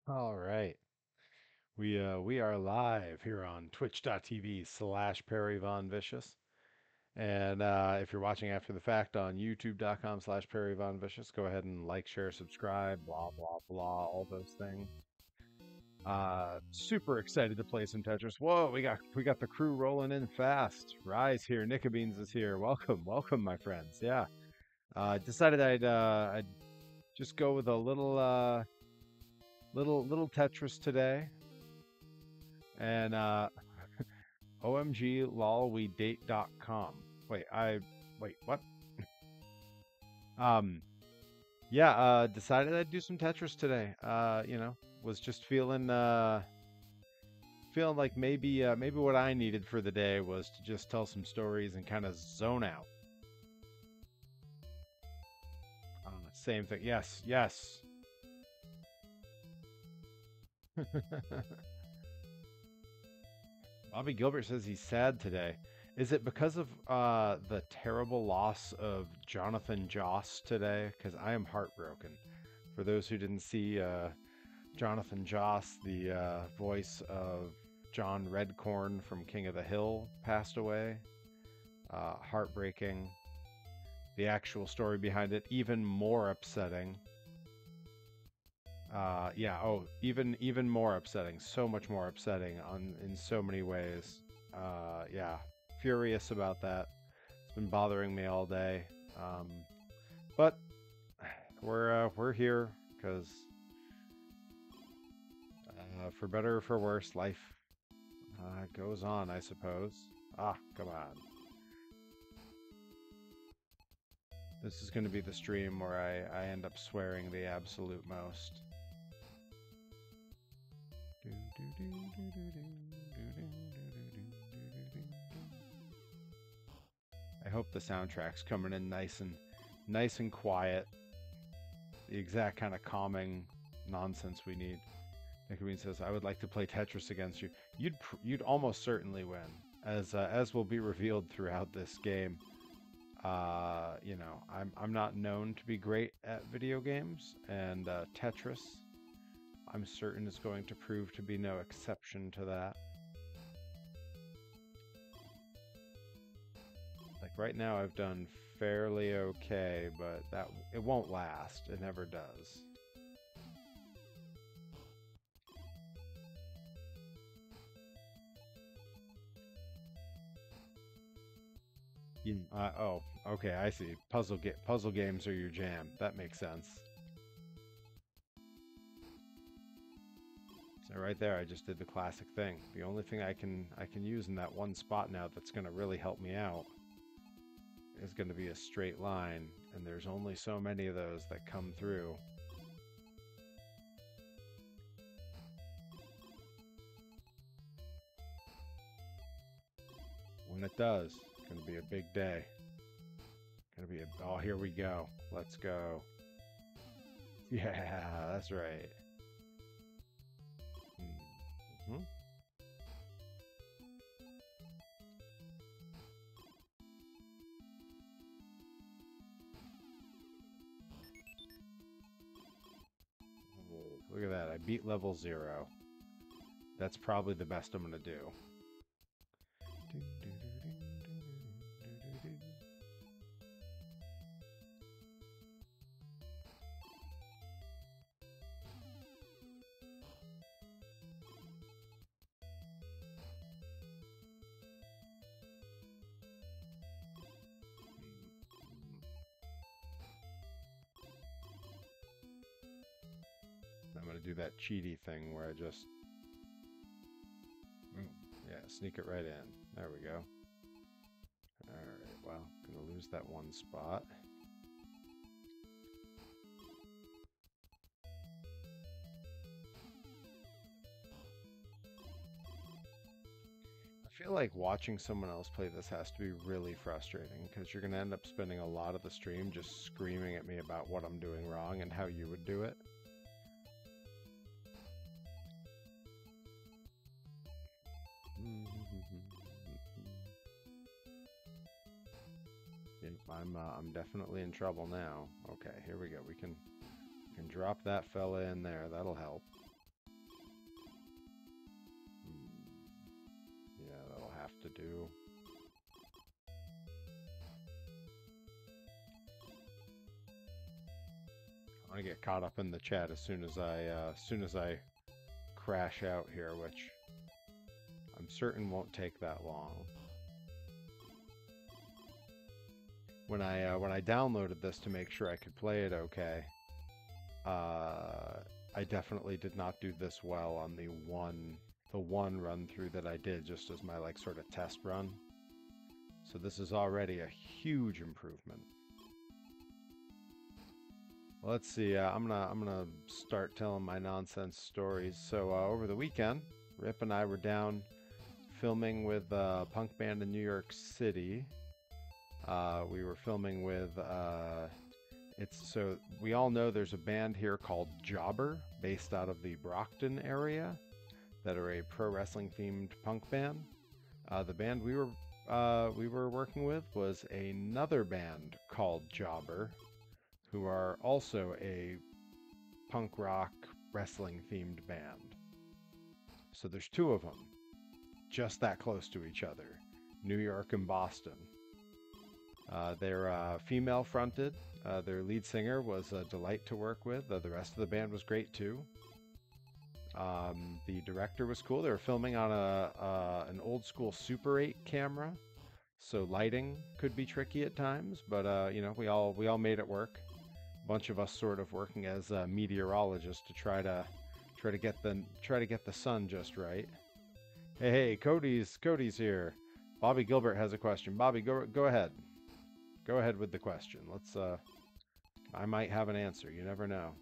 All right. We are live here on twitch.tv/Perry Von Vicious. And if you're watching after the fact on youtube.com/Perry Von Vicious, go ahead and like, share, subscribe, blah blah blah, all those things. Super excited to play some Tetris. Whoa, we got the crew rolling in fast. Rise here, Nickabeans is here. Welcome, welcome, my friends. Yeah. Decided I'd just go with a little Tetris today. And OMG lolwedate.com. Wait, what? Um yeah, decided I'd do some Tetris today. Was just feeling like maybe what I needed for the day was to just tell some stories and kind of zone out. Same thing. Yes, yes. Bobby Gilbert says he's sad today. Is it because of the terrible loss of Jonathan Joss today? Because I am heartbroken. For those who didn't see, Jonathan Joss, the voice of John Redcorn from King of the Hill, passed away. Heartbreaking. The actual story behind it, even more upsetting. Yeah. Oh, even more upsetting. So much more upsetting on in so many ways. Yeah. Furious about that. It's been bothering me all day. But we're here because for better or for worse, life goes on, I suppose. Ah, come on. This is going to be the stream where I end up swearing the absolute most. I hope the soundtrack's coming in nice and quiet. The exact kind of calming nonsense we need. Nickabean says, "I would like to play Tetris against you. You'd almost certainly win, as will be revealed throughout this game. I'm not known to be great at video games, and Tetris, I'm certain, is going to prove to be no exception to that. Like right now, I've done fairly okay, but that it won't last. It never does. Oh, okay, I see. Puzzle games are your jam. That makes sense. So right there, I just did the classic thing. The only thing I can use in that one spot now that's going to really help me out is going to be a straight line, and there's only so many of those that come through. When it does, it's going to be a big day. Going to be oh, here we go. Let's go. Yeah, that's right. Mm-hmm. Look at that. I beat level 0. That's probably the best I'm going to do. I'm going to do that cheaty thing where I just, yeah, sneak it right in. There we go. All right, well, going to lose that one spot. I feel like watching someone else play this has to be really frustrating because you're going to end up spending a lot of the stream just screaming at me about what I'm doing wrong and how you would do it. I'm definitely in trouble now. Okay, here we go. We can drop that fella in there. That'll help. to do. I get caught up in the chat as soon as I crash out here, which I'm certain won't take that long. When I downloaded this to make sure I could play it okay, I definitely did not do this well on the one run through that I did just as my like sort of test run. So this is already a huge improvement. Let's see. I'm gonna start telling my nonsense stories. So over the weekend, Rip and I were down filming with a punk band in New York City. We were filming with so we all know there's a band here called Jobber, based out of the Brockton area, that are a pro wrestling themed punk band. The band we were working with was another band called Jobber, who are also a punk rock wrestling themed band. So there's two of them, just that close to each other, New York and Boston. They're female fronted. Their lead singer was a delight to work with. The rest of the band was great too. The director was cool. They were filming on an old school Super 8 camera, so lighting could be tricky at times, but you know, we all made it work. A bunch of us sort of working as meteorologists to try to get the sun just right. Hey, Cody's here. Bobby Gilbert has a question. Bobby, go ahead. Go ahead with the question. Let's I might have an answer. You never know.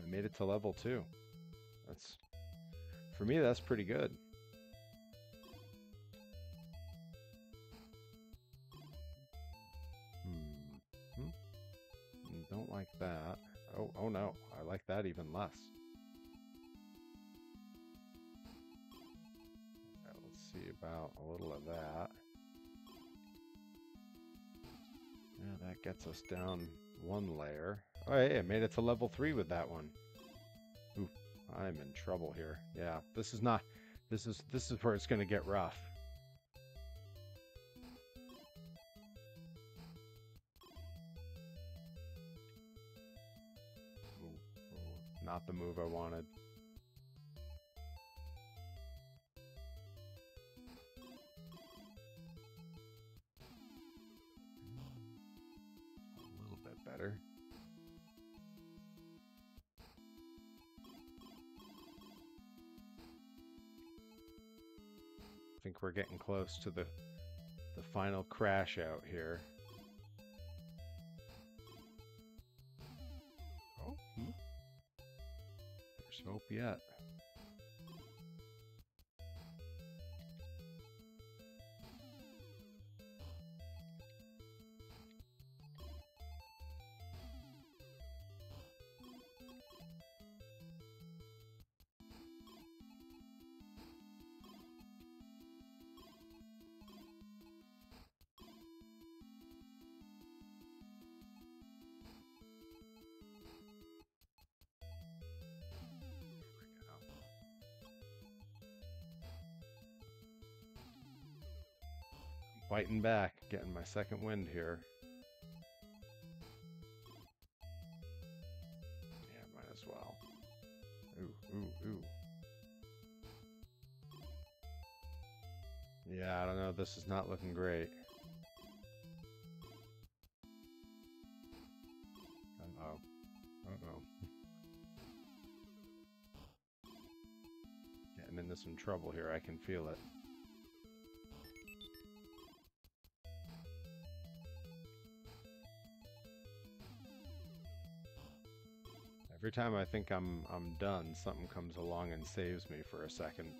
I made it to level 2. That's, for me, that's pretty good. Don't like that. Oh no, I like that even less. Okay, let's see about a little of that. Yeah, that gets us down one layer. Oh hey, I made it to level 3 with that one. Ooh, I'm in trouble here. Yeah, this is where it's gonna get rough. Not the move I wanted. A little bit better. I think we're getting close to the final crash out here. Oh, there's hope yet. Fighting back, getting my second wind here. Yeah, might as well. Ooh. Yeah, I don't know. This is not looking great. Uh-oh. Getting into some trouble here. I can feel it. Every time I think I'm done, something comes along and saves me for a second.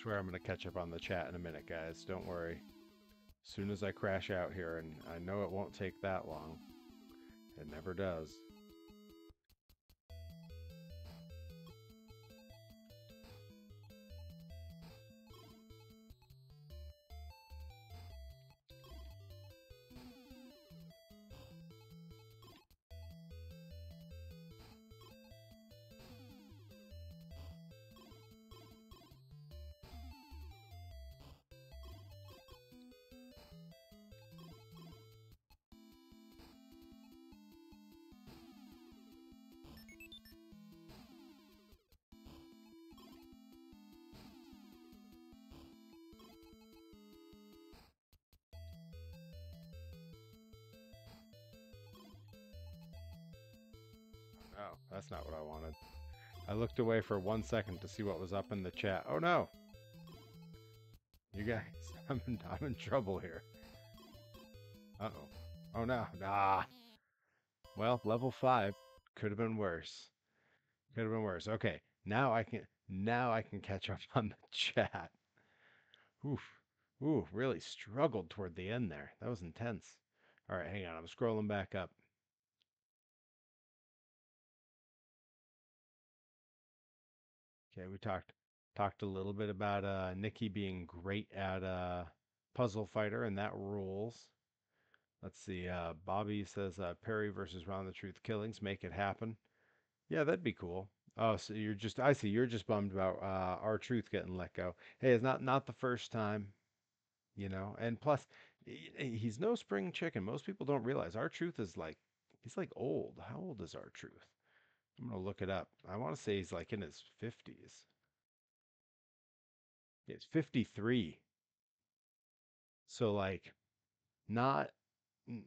swear I'm going to catch up on the chat in a minute, guys. Don't worry. As soon as I crash out here, and I know it won't take that long. It never does. Oh, that's not what I wanted. I looked away for 1 second to see what was up in the chat. Oh no! You guys, I'm in trouble here. Uh-oh. Oh no. Nah. Well, level 5 could have been worse. Could have been worse. Okay, now I can catch up on the chat. Oof. Ooh, really struggled toward the end there. That was intense. All right, hang on. I'm scrolling back up. Okay, we talked a little bit about Nikki being great at Puzzle Fighter, and that rules. Let's see. Bobby says Perry versus Round the Truth Killings. Make it happen. Yeah, that'd be cool. Oh, so I see you're just bummed about R-Truth getting let go. Hey, it's not the first time, you know. And plus, he's no spring chicken. Most people don't realize R-Truth is like he's like old. How old is R-Truth? I'm gonna look it up. I want to say he's like in his 50s. It's 53. So like not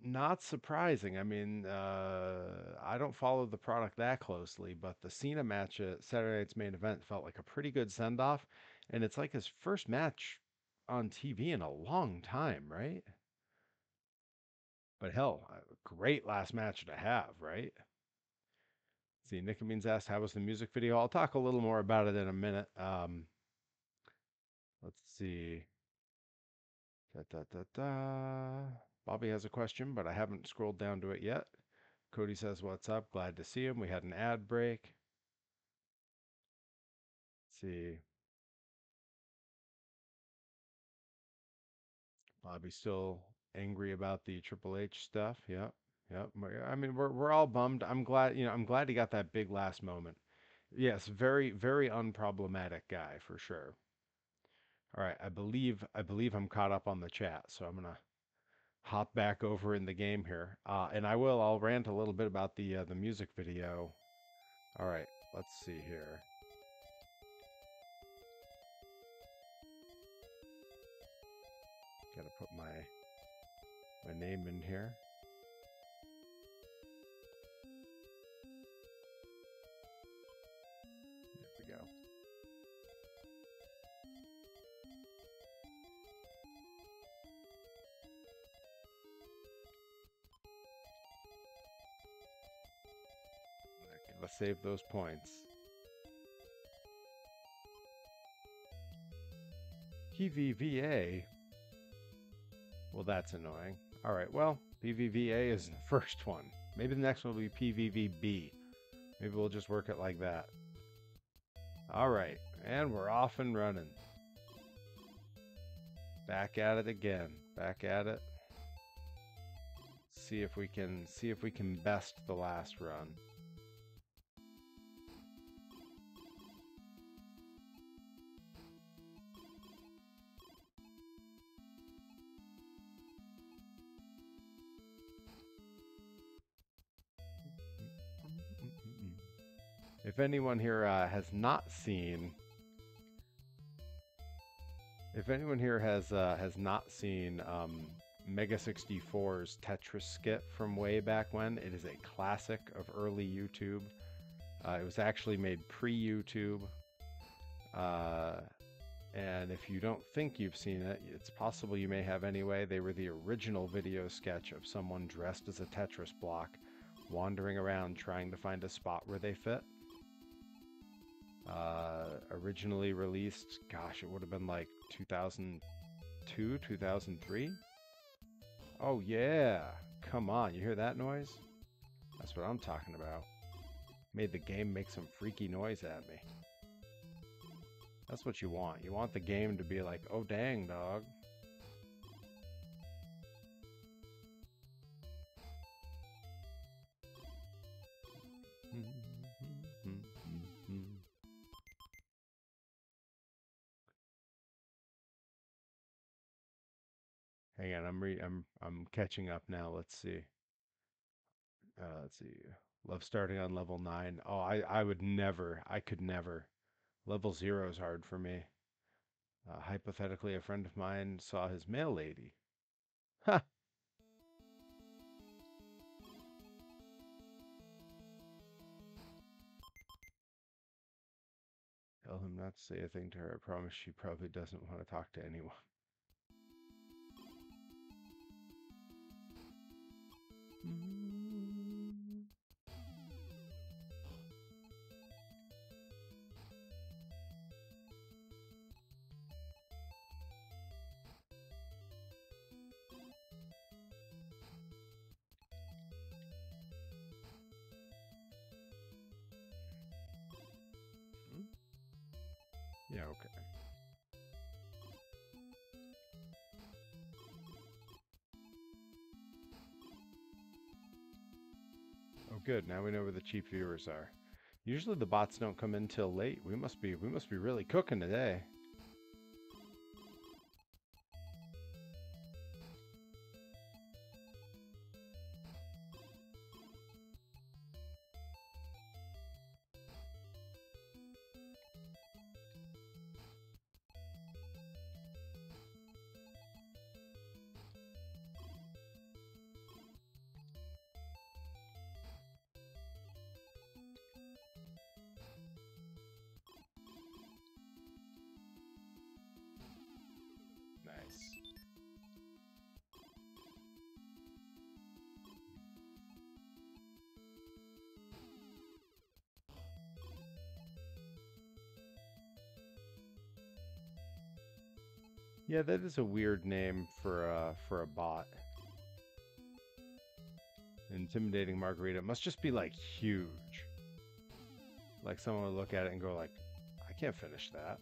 not surprising. I mean, I don't follow the product that closely, but the Cena match at Saturday Night's Main Event felt like a pretty good send off, and it's like his first match on TV in a long time, right? But hell, great last match to have, right? See, Nick Means asked, "How was the music video?" I'll talk a little more about it in a minute. Let's see. Da, da, da, da. Bobby has a question, but I haven't scrolled down to it yet. Cody says, "What's up? Glad to see him." We had an ad break. Let's see. Bobby's still angry about the Triple H stuff. Yep. Yep. I mean, we're all bummed. I'm glad he got that big last moment. Yes, very, very unproblematic guy for sure. All right, I believe I'm caught up on the chat, so I'm gonna hop back over in the game here. And I'll rant a little bit about the music video. All right, let's see here. Gotta put my name in here. There we go. Okay, let's save those points. PVVA. Well, that's annoying. All right, well, PVVA is the first one. Maybe the next one will be PVVB. Maybe we'll just work it like that. All right, and we're off and running. Back at it again. Back at it. See if we can best the last run. If anyone here has not seen, Mega 64's Tetris skit from way back when, it is a classic of early YouTube. It was actually made pre-YouTube. And if you don't think you've seen it, it's possible you may have anyway. They were the original video sketch of someone dressed as a Tetris block, wandering around trying to find a spot where they fit. Originally released, gosh, it would have been like 2002, 2003. Oh yeah, come on, you hear that noise? That's what I'm talking about. Made the game make some freaky noise at me. That's what you want. You want the game to be like, oh dang, dog. Hang on, I'm catching up now. Let's see. Let's see. Love starting on level 9. Oh, I would never. I could never. Level 0 is hard for me. Hypothetically, a friend of mine saw his mail lady. Ha! Tell him not to say a thing to her. I promise she probably doesn't want to talk to anyone. Yeah, okay. Oh, good. Now we know where the cheap viewers are. Usually the bots don't come in till late. We must be really cooking today. Nice. Yeah, that is a weird name for a bot. Intimidating margarita must just be like huge. Like someone would look at it and go like, I can't finish that.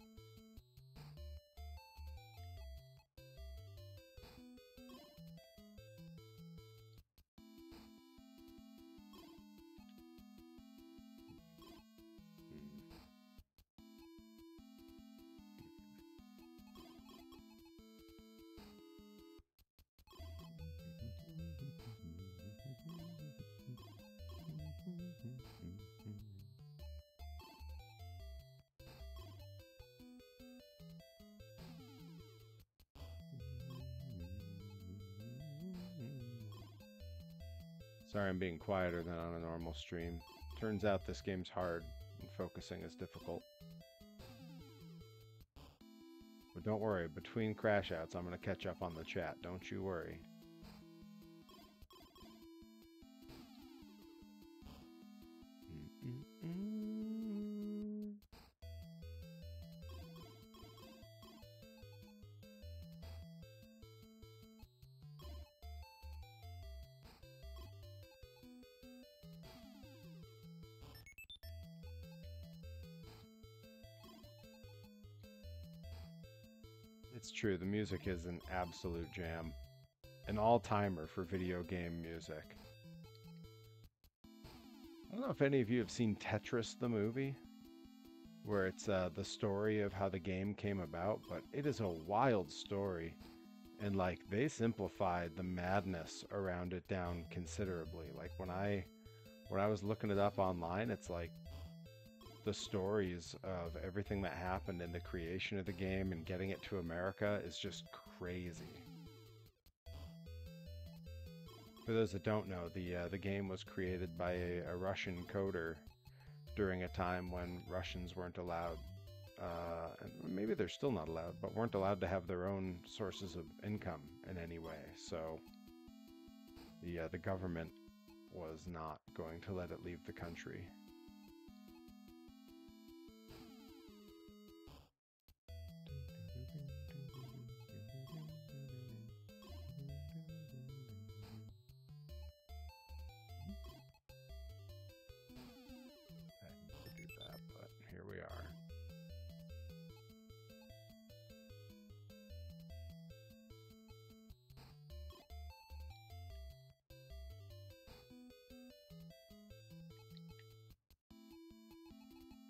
Sorry, I'm being quieter than on a normal stream. Turns out this game's hard, and focusing is difficult. But don't worry, between crash outs, I'm going to catch up on the chat. Don't you worry. It's true, the music is an absolute jam. An all-timer for video game music. I don't know if any of you have seen Tetris the movie, where it's the story of how the game came about, but it is a wild story. And like they simplified the madness around it down considerably. Like when I was looking it up online, it's like the stories of everything that happened in the creation of the game and getting it to America is just crazy. For those that don't know, the game was created by a Russian coder during a time when Russians weren't allowed, and maybe they're still not allowed, but weren't allowed to have their own sources of income in any way. So the government was not going to let it leave the country.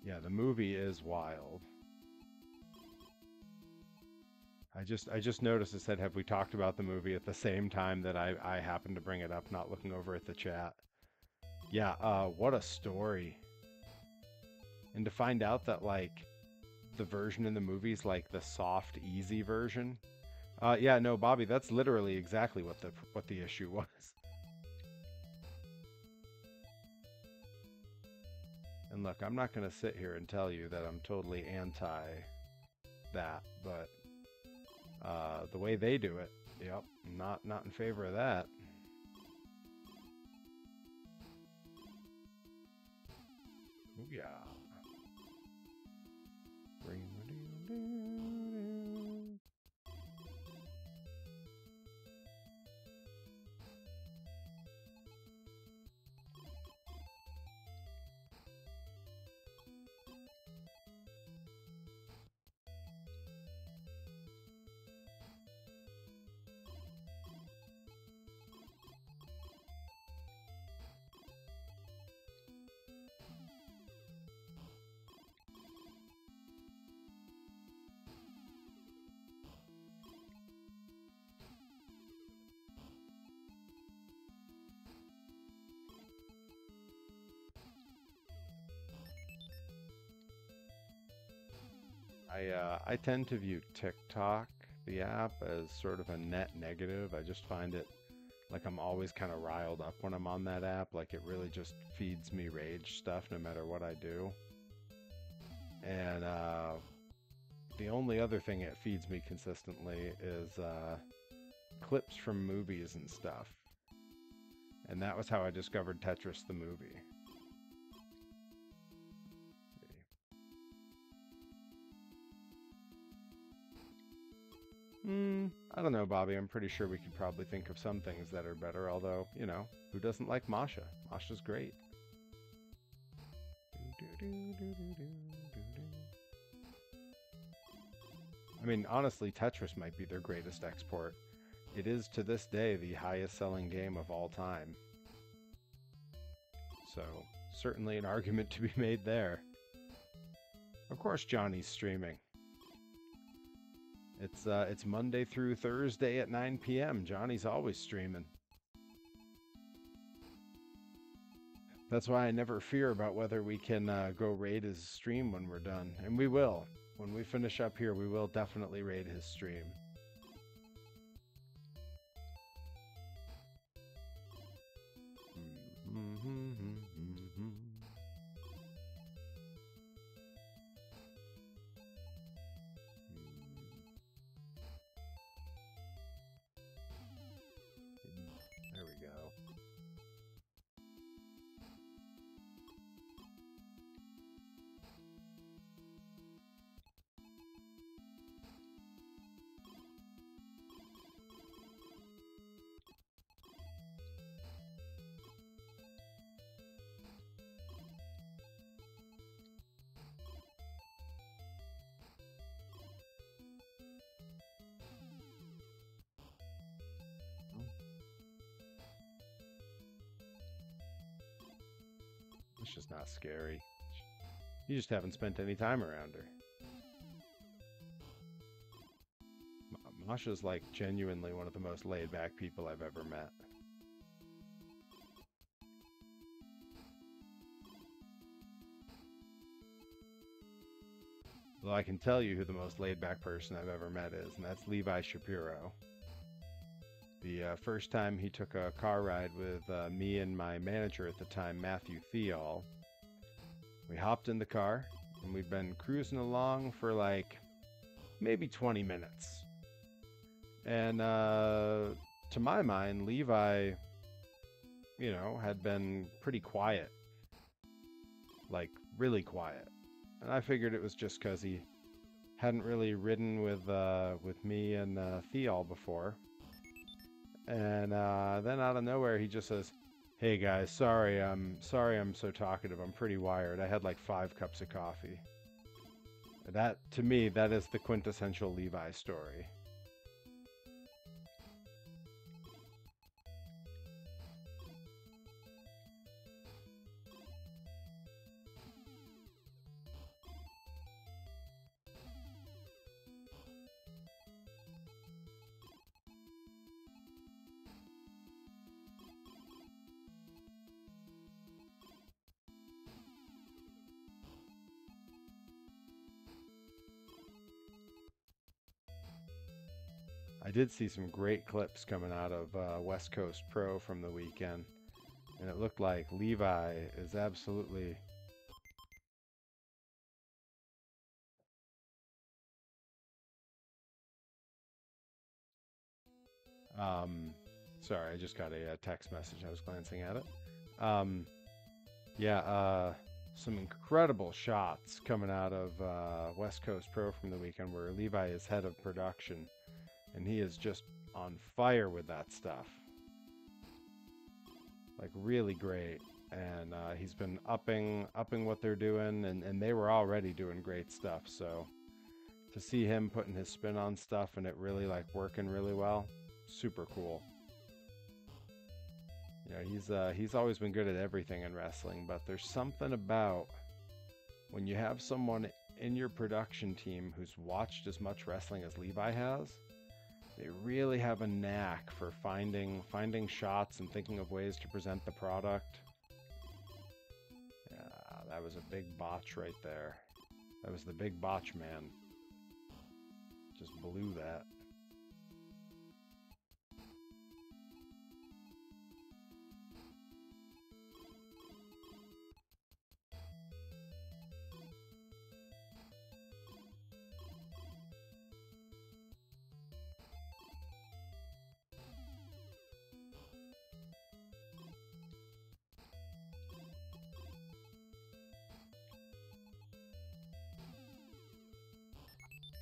Yeah, the movie is wild. I just noticed it said, have we talked about the movie at the same time that I happened to bring it up, not looking over at the chat. Yeah, what a story. And to find out that like the version in the movie's like the soft, easy version. Yeah, no, Bobby, that's literally exactly what the issue was. And look, I'm not going to sit here and tell you that I'm totally anti that, but the way they do it, yep, not in favor of that. Ooh, yeah. I tend to view TikTok, the app, as sort of a net negative. I just find it like I'm always kind of riled up when I'm on that app. Like it really just feeds me rage stuff no matter what I do. And the only other thing it feeds me consistently is clips from movies and stuff. And that was how I discovered Tetris the movie. I don't know, Bobby. I'm pretty sure we could probably think of some things that are better, although, you know, who doesn't like Masha? Masha's great. I mean, honestly, Tetris might be their greatest export. It is, to this day, the highest selling game of all time. So, certainly an argument to be made there. Of course Johnny's streaming. It's Monday through Thursday at 9 p.m. Johnny's always streaming. That's why I never fear about whether we can go raid his stream when we're done. And we will. When we finish up here, we will definitely raid his stream. There we go. It's just not scary. You just haven't spent any time around her. Masha's like genuinely one of the most laid-back people I've ever met. Well, I can tell you who the most laid-back person I've ever met is, and that's Levi Shapiro. The first time he took a car ride with me and my manager at the time, Matthew Theall, we hopped in the car, and we'd been cruising along for like maybe 20 minutes. And to my mind, Levi, you know, had been pretty quiet. Like, really quiet. And I figured it was just because he hadn't really ridden with me and Theall before. And then out of nowhere, he just says, "Hey guys, sorry I'm so talkative. I'm pretty wired. I had like 5 cups of coffee." That, to me, that is the quintessential Levi story. I did see some great clips coming out of West Coast Pro from the weekend, and it looked like Levi is absolutely. Um, sorry, I just got a text message. I was glancing at it. Um, yeah, some incredible shots coming out of West Coast Pro from the weekend, where Levi is head of production, and he is just on fire with that stuff. Like really great. And he's been upping what they're doing, and they were already doing great stuff. So to see him putting his spin on stuff and it really like working really well, super cool. He's always been good at everything in wrestling, but there's something about when you have someone in your production team who's watched as much wrestling as Levi has. They really have a knack for finding shots and thinking of ways to present the product. Yeah, that was a big botch right there. That was the big botch man. Just blew that.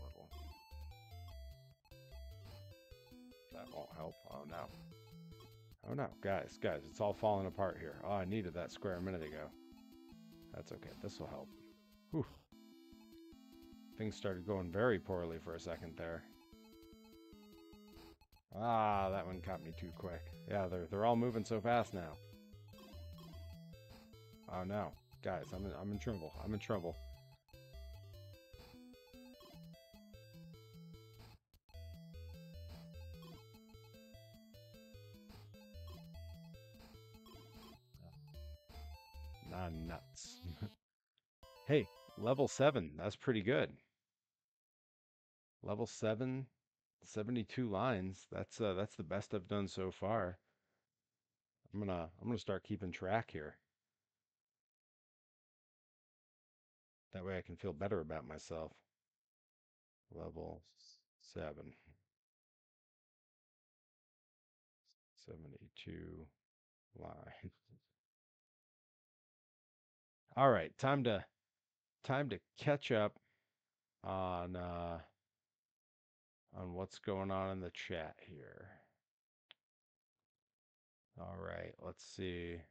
Level. That won't help. Oh no. Oh no, guys, it's all falling apart here. Oh, I needed that square a minute ago. That's okay. This will help. Whew. Things started going very poorly for a second there. Ah, that one caught me too quick. Yeah, they're all moving so fast now. Oh no, guys, I'm in trouble. I'm in trouble. Nah, nuts. Hey, level 7. That's pretty good. Level 7, 72 lines. That's the best I've done so far. I'm gonna start keeping track here. That way I can feel better about myself. Level 7, 72 lines. All right, time to catch up on what's going on in the chat here. All right, let's see.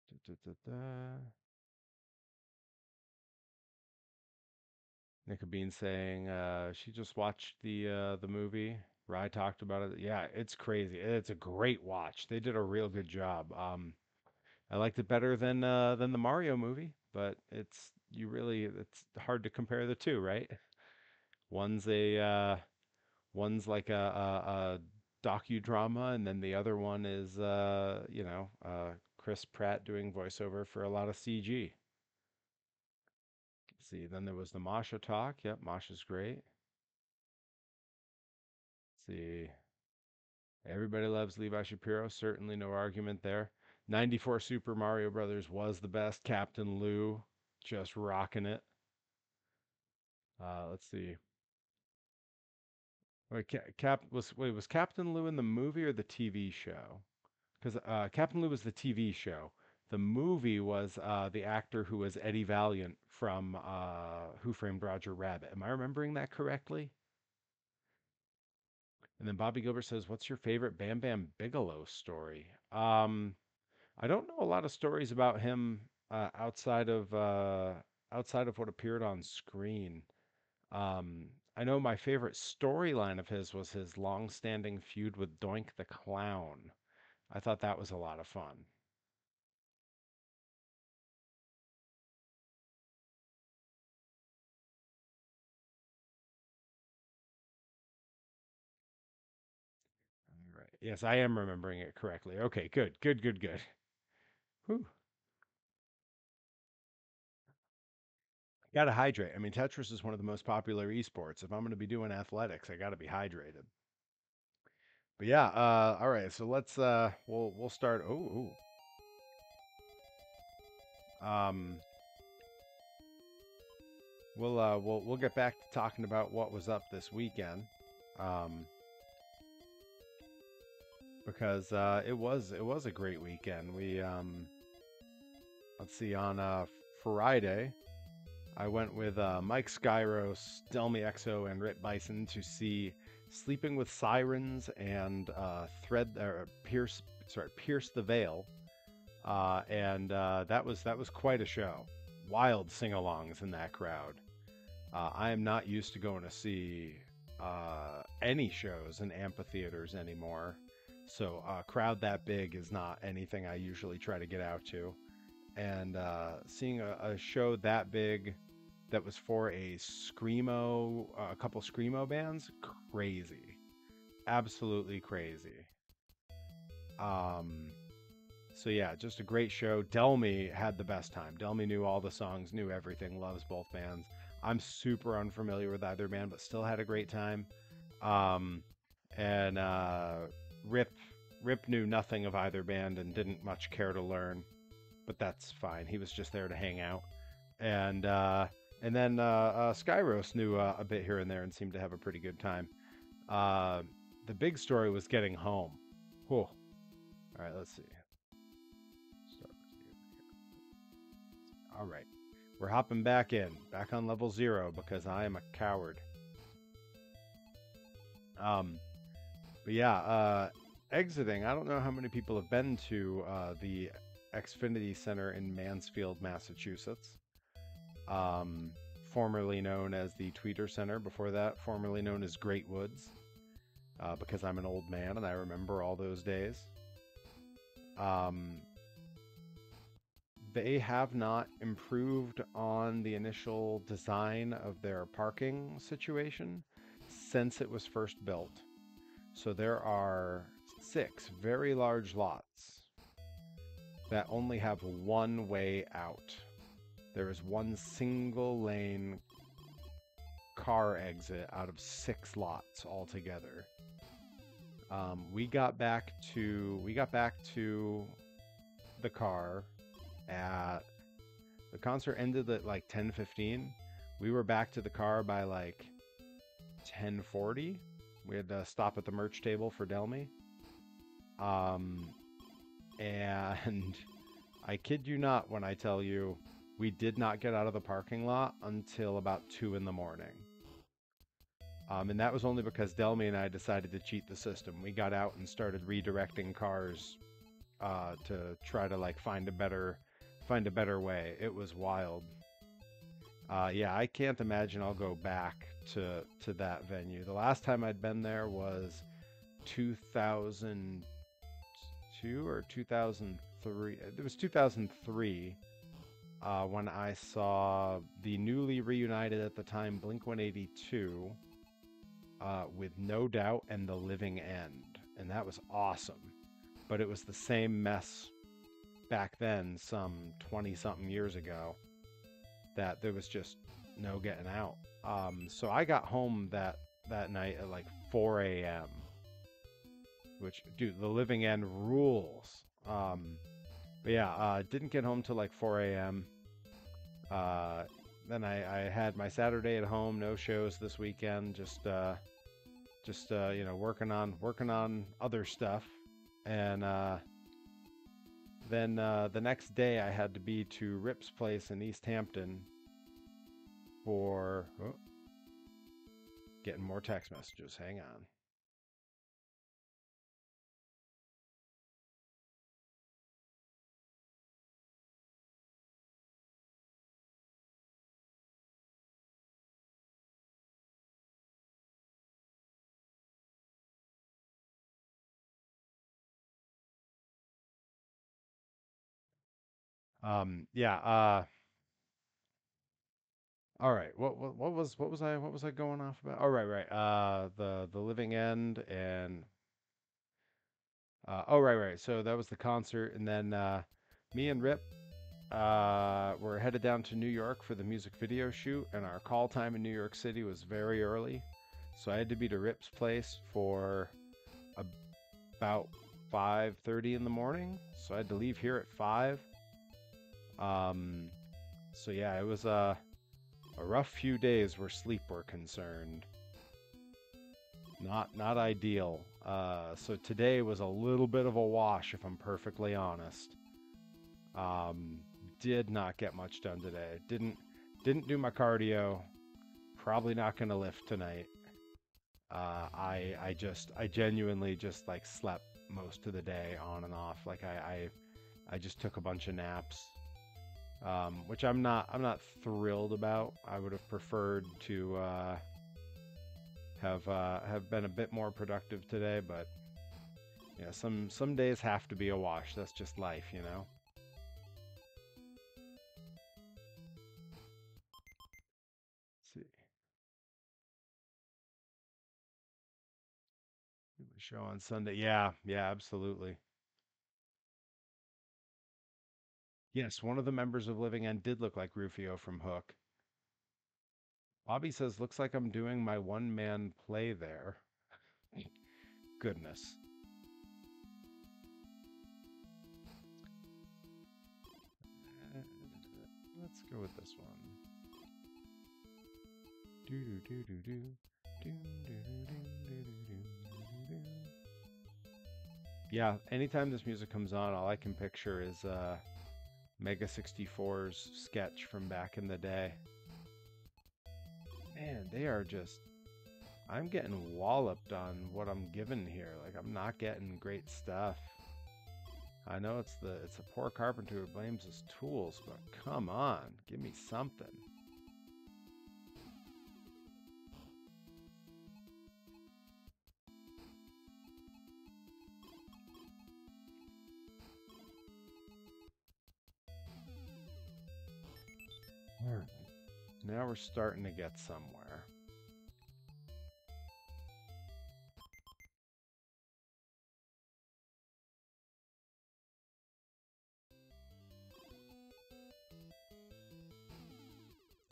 Da, da, da, da. Nika Bean saying she just watched the movie. Rye talked about it. Yeah, it's crazy. It's a great watch. They did a real good job. I liked it better than the Mario movie, but it's hard to compare the two, right? One's a one's like a docudrama, and then the other one is Chris Pratt doing voiceover for a lot of CG. See, then there was the Masha talk. Yep, Masha's great. See, everybody loves Levi Shapiro. Certainly no argument there. 94 Super Mario Brothers was the best. Captain Lou just rocking it. Let's see. Wait, was Captain Lou in the movie or the TV show? Because Captain Lou was the TV show. The movie was the actor who was Eddie Valiant from Who Framed Roger Rabbit. Am I remembering that correctly? And then Bobby Gilbert says, "What's your favorite Bam Bam Bigelow story?" I don't know a lot of stories about him outside of what appeared on screen. I know my favorite storyline of his was his long-standing feud with Doink the Clown. I thought that was a lot of fun. All right. Yes, I am remembering it correctly. Okay, good, good, good, good. Whew. Gotta hydrate. I mean, Tetris is one of the most popular esports. If I'm going to be doing athletics, I got to be hydrated. But yeah, all right. So let's we'll start. Um, we'll get back to talking about what was up this weekend, um, because it was a great weekend. We let's see, on Friday, I went with Mike Skyros, Delmy Exo, and Rit Bison to see Sleeping with Sirens and Pierce the Veil, and that was quite a show. Wild sing-alongs in that crowd. I am not used to going to see any shows in amphitheaters anymore, so a crowd that big is not anything I usually try to get out to. And seeing a show that big that was for a couple screamo bands, crazy, absolutely crazy. Um, so yeah, just a great show. Delmy had the best time. Delmy knew all the songs, knew everything, loves both bands. I'm super unfamiliar with either band, but still had a great time. Um, and Rip Rip knew nothing of either band and didn't much care to learn, but that's fine. He was just there to hang out. And then Skyros knew a bit here and there and seemed to have a pretty good time. Uh, the big story was getting home. Whew. All right, let's see. Start with you. All right, we're hopping back on level 0 because I am a coward. Um, but yeah, exiting. I don't know how many people have been to the Xfinity Center in Mansfield, Massachusetts. Um, Formerly known as the Tweeter Center. Before that, formerly known as Great Woods, because I'm an old man and I remember all those days. Um, they have not improved on the initial design of their parking situation since it was first built. So there are 6 very large lots that only have one way out. There is one single lane car exit out of 6 lots altogether. We got back to the car at the concert ended at like 10:15. We were back to the car by like 10:40. We had to stop at the merch table for Delmy. Um, and I kid you not when I tell you we did not get out of the parking lot until about 2 in the morning. And that was only because Delmy and I decided to cheat the system. We got out and started redirecting cars to try to like find a better way. It was wild. Yeah, I can't imagine I'll go back to that venue. The last time I'd been there was 2002 or 2003. It was 2003 when I saw the newly reunited at the time Blink 182 with No Doubt and The Living End, and that was awesome. But it was the same mess back then, some 20 something years ago, that there was just no getting out. So I got home that night at like 4 a.m., which, dude, The Living End rules. But yeah, didn't get home till like 4 a.m. Uh, then I had my Saturday at home, no shows this weekend, just working on other stuff, and then the next day I had to be to Rip's place in East Hampton for getting more text messages. Hang on. Yeah. All right. What was I going off about? Oh, right. The Living End and oh, right. So that was the concert, and then me and Rip. We're headed down to New York for the music video shoot, and our call time in New York City was very early. So I had to be to Rip's place for about 5:30 in the morning. So I had to leave here at 5. Um, so yeah, it was a rough few days where sleep were concerned. Not ideal. So today was a little bit of a wash, if I'm perfectly honest. Um, did not get much done today. Didn't do my cardio. Probably not gonna lift tonight. I genuinely just like slept most of the day on and off. Like I just took a bunch of naps, which I'm not thrilled about. I would have preferred to have been a bit more productive today, but yeah, some days have to be a wash. That's just life, you know. Let's see, show on Sunday. Yeah, yeah, absolutely. Yes, one of the members of Living End did look like Rufio from Hook. Bobby says, looks like I'm doing my one man play there. Goodness. Uh, let's go with this one. Do do do do do. Do do do do do do do. Yeah, anytime this music comes on, all I can picture is Mega 64's sketch from back in the day. Man, they are just. I'm getting walloped on what I'm given here. Like I'm not getting great stuff. I know it's a poor carpenter who blames his tools, but come on, give me something. All right. Now we're starting to get somewhere.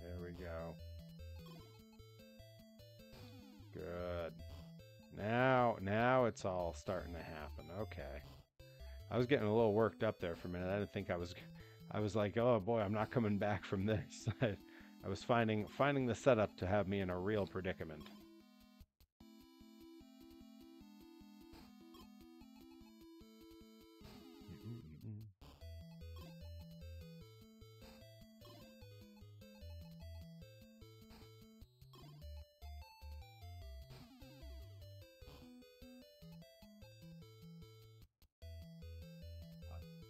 There we go. Good. Now it's all starting to happen. Okay. I was getting a little worked up there for a minute. I didn't think I was like, "Oh boy, I'm not coming back from this." I was finding the setup to have me in a real predicament.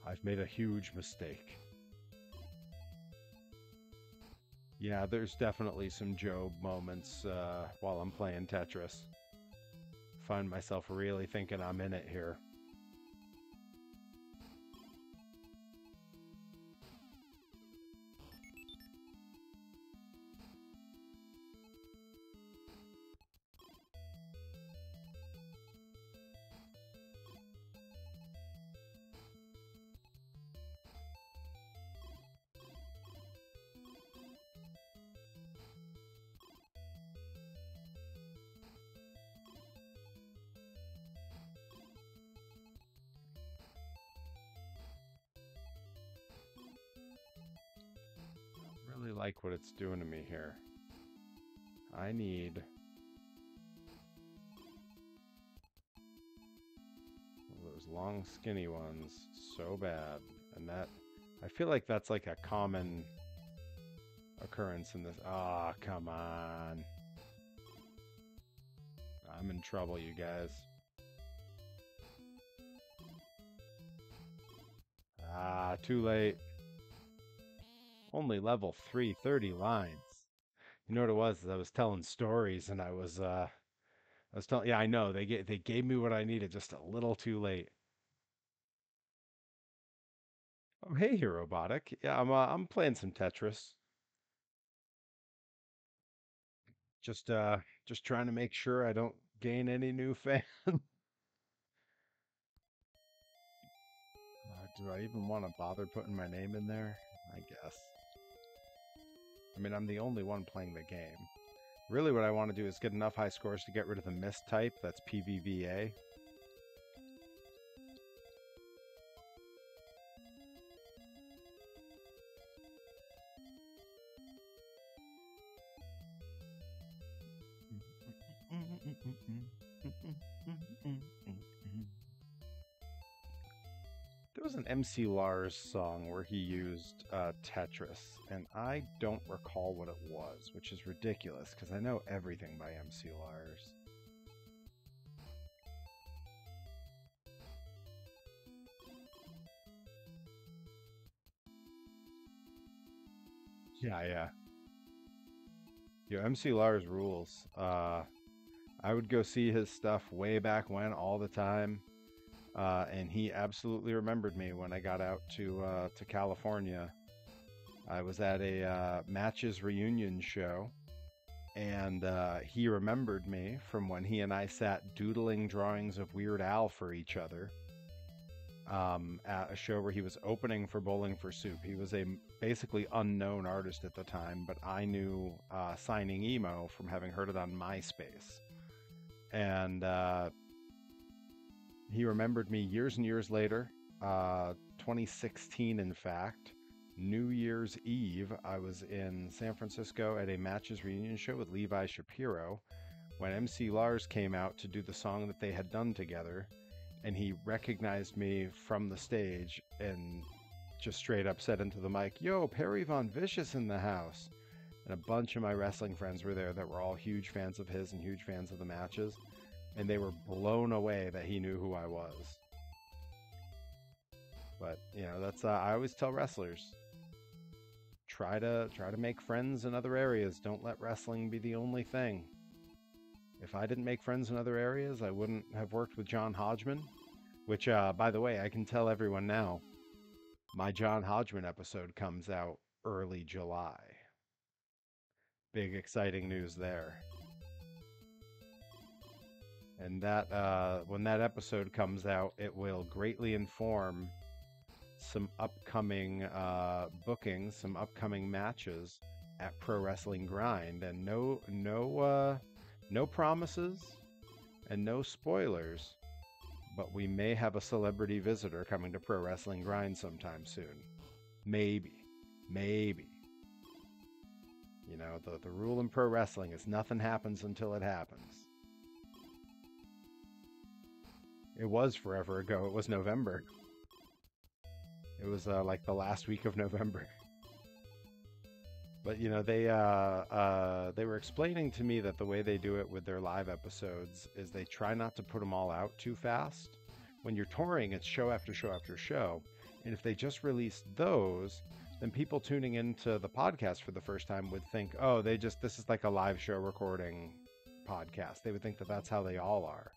I've made a huge mistake. Yeah, there's definitely some Job moments while I'm playing Tetris. Find myself really thinking I'm in it here. Really like what it's doing to me here. I need those long, skinny ones so bad. And that, I feel like that's like a common occurrence in this. Ah, oh, come on. I'm in trouble, you guys. Ah, too late. Only level 330 lines. You know what it was? I was telling stories and I was telling, yeah, I know. They gave me what I needed just a little too late. Oh, hey, Robotic. Yeah, I'm playing some Tetris. Just just trying to make sure I don't gain any new fans. Do I even want to bother putting my name in there? I guess. I mean, I'm the only one playing the game. Really, what I want to do is get enough high scores to get rid of the mistype. That's PVVA. There was an MC Lars song where he used Tetris, and I don't recall what it was, which is ridiculous because I know everything by MC Lars. Yeah, yeah. Yo, MC Lars rules. I would go see his stuff way back when all the time. And he absolutely remembered me when I got out to California. I was at a Matches reunion show, and he remembered me from when he and I sat doodling drawings of Weird Al for each other at a show where he was opening for Bowling for Soup. He was a basically unknown artist at the time, but I knew Signing Emo from having heard it on MySpace. And he remembered me years and years later, 2016 in fact. New Year's Eve, I was in San Francisco at a Matches reunion show with Levi Shapiro when MC Lars came out to do the song that they had done together, and he recognized me from the stage and just straight up said into the mic, "Yo, Perry Von Vicious in the house." And a bunch of my wrestling friends were there that were all huge fans of his and huge fans of the Matches, and they were blown away that he knew who I was. But you know, that's I always tell wrestlers, try to make friends in other areas. Don't let wrestling be the only thing. If I didn't make friends in other areas, I wouldn't have worked with John Hodgman, which by the way, I can tell everyone now, my John Hodgman episode comes out early July. Big exciting news there. And that when that episode comes out, it will greatly inform some upcoming bookings, some upcoming matches at Pro Wrestling Grind, and no promises and no spoilers, but we may have a celebrity visitor coming to Pro Wrestling Grind sometime soon. Maybe. You know, the rule in pro wrestling is nothing happens until it happens. It was forever ago. It was November. It was like the last week of November. But you know, they were explaining to me that the way they do it with their live episodes is they try not to put them all out too fast. When you're touring, it's show after show after show, and if they just released those, then people tuning into the podcast for the first time would think, oh, this is like a live show recording podcast. They would think that that's how they all are.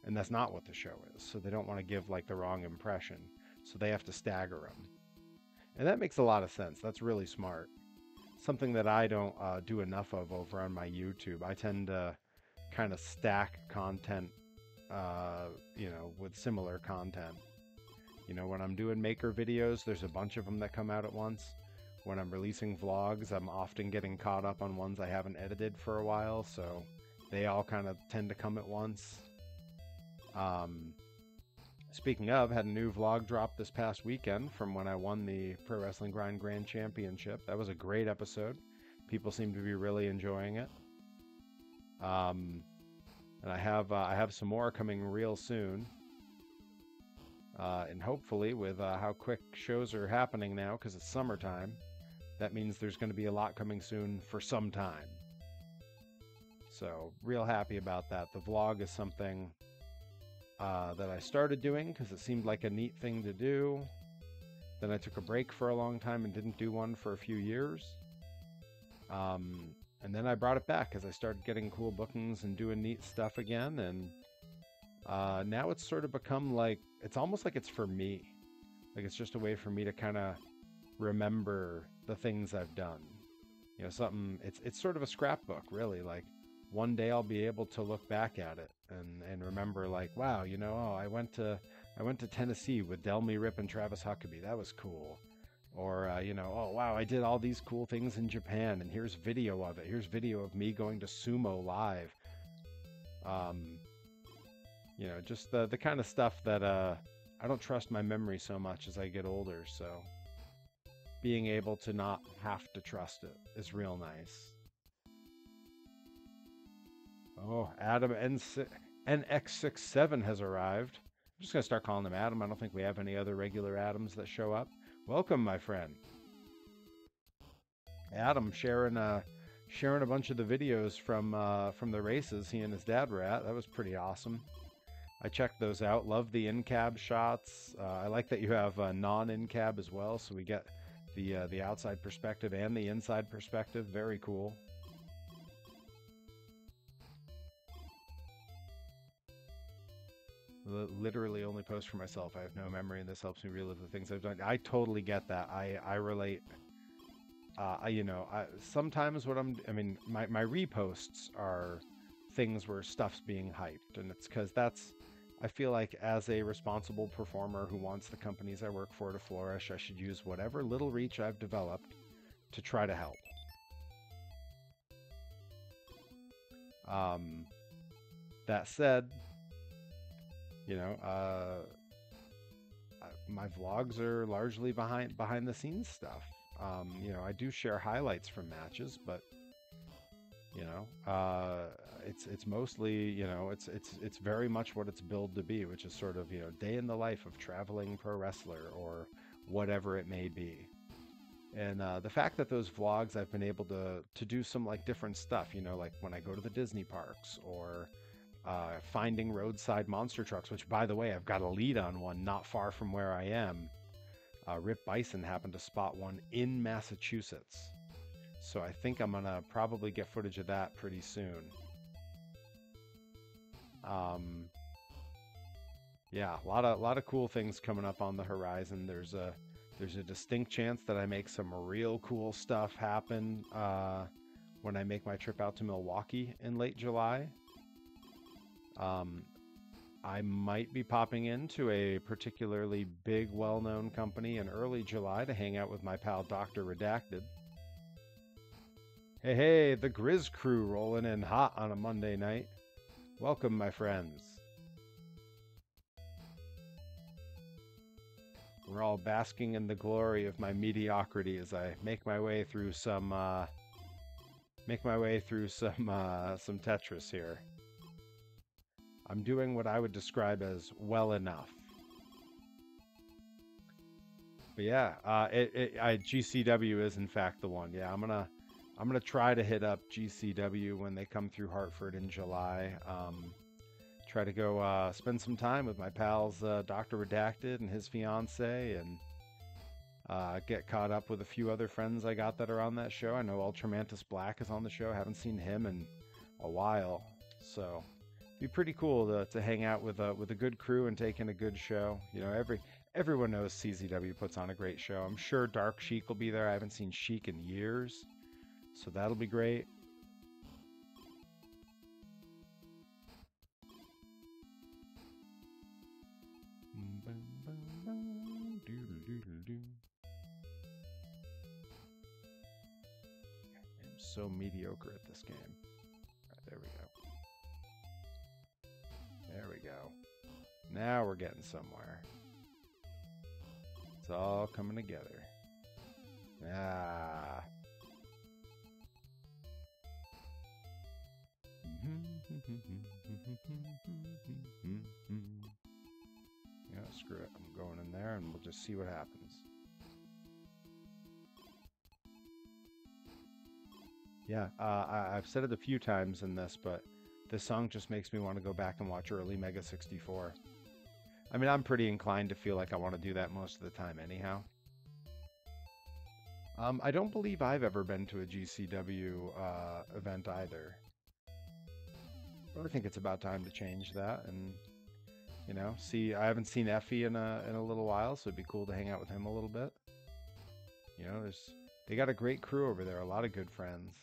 And that's not what the show is. So they don't want to give like the wrong impression. So they have to stagger them. And that makes a lot of sense. That's really smart. Something that I don't do enough of over on my YouTube. I tend to kind of stack content, you know, with similar content. You know, when I'm doing maker videos, there's a bunch of them that come out at once. When I'm releasing vlogs, I'm often getting caught up on ones I haven't edited for a while. So they all kind of tend to come at once. Speaking of, had a new vlog drop this past weekend from when I won the Pro Wrestling Grind Grand Championship. That was a great episode. People seem to be really enjoying it. And I have some more coming real soon. And hopefully with how quick shows are happening now, because it's summertime, that means there's going to be a lot coming soon for some time. So real happy about that. The vlog is something that I started doing because it seemed like a neat thing to do. Then I took a break for a long time and didn't do one for a few years. And then I brought it back as I started getting cool bookings and doing neat stuff again. And now it's sort of become like, it's almost like it's for me. Like it's just a way for me to kind of remember the things I've done. You know, something, it's sort of a scrapbook, really. Like one day I'll be able to look back at it and remember like, wow, you know, oh, I went to Tennessee with Delmy Rip and Travis Huckabee. That was cool. Or, you know, oh, wow, I did all these cool things in Japan, and here's video of it. Here's video of me going to sumo live. Um, you know, just the kind of stuff that I don't trust my memory so much as I get older, so being able to not have to trust it is real nice. Oh, Adam NX67 has arrived. I'm just going to start calling him Adam. I don't think we have any other regular Adams that show up. Welcome, my friend. Adam sharing a bunch of the videos from the races he and his dad were at. That was pretty awesome. I checked those out. Love the in-cab shots. I like that you have non-in-cab as well, so we get the outside perspective and the inside perspective. Very cool. Literally only post for myself. I have no memory, and this helps me relive the things I've done. I totally get that. I relate. You know, sometimes I mean, my reposts are things where stuff's being hyped, and it's because I feel like as a responsible performer who wants the companies I work for to flourish, I should use whatever little reach I've developed to try to help. That said, you know, my vlogs are largely behind the scenes stuff. You know, I do share highlights from matches, but you know, it's mostly, you know, it's very much what it's billed to be, which is sort of, you know, day in the life of traveling pro wrestler or whatever it may be. And the fact that those vlogs I've been able to do some like different stuff, you know, like when I go to the Disney parks or finding roadside monster trucks, which by the way, I've got a lead on one not far from where I am. Rip Bison happened to spot one in Massachusetts. So I think I'm gonna probably get footage of that pretty soon. Yeah, a lot of cool things coming up on the horizon. There's a distinct chance that I make some real cool stuff happen when I make my trip out to Milwaukee in late July. I might be popping into a particularly big, well-known company in early July to hang out with my pal Dr. Redacted. Hey, hey, the Grizz crew rolling in hot on a Monday night. Welcome, my friends. We're all basking in the glory of my mediocrity as I make my way through some Tetris here. I'm doing what I would describe as well enough. But yeah, GCW is in fact the one. Yeah, I'm gonna try to hit up GCW when they come through Hartford in July. Try to go spend some time with my pals Dr. Redacted and his fiance, and get caught up with a few other friends I got that are on that show. I know Ultramantis Black is on the show. I haven't seen him in a while, so be pretty cool to hang out with a good crew and take in a good show. You know, everyone knows CZW puts on a great show. I'm sure Dark Sheik will be there. I haven't seen Sheik in years, so that'll be great. I'm so mediocre at this game. All right, there we go. There we go. Now we're getting somewhere. It's all coming together. Ah. Yeah, screw it. I'm going in there and we'll just see what happens. Yeah, I've said it a few times in this, but this song just makes me want to go back and watch early Mega 64. I mean, I'm pretty inclined to feel like I want to do that most of the time anyhow. I don't believe I've ever been to a GCW event either. But I think it's about time to change that, and you know, I haven't seen Effie in a little while, so it'd be cool to hang out with him a little bit. You know, they got a great crew over there, a lot of good friends.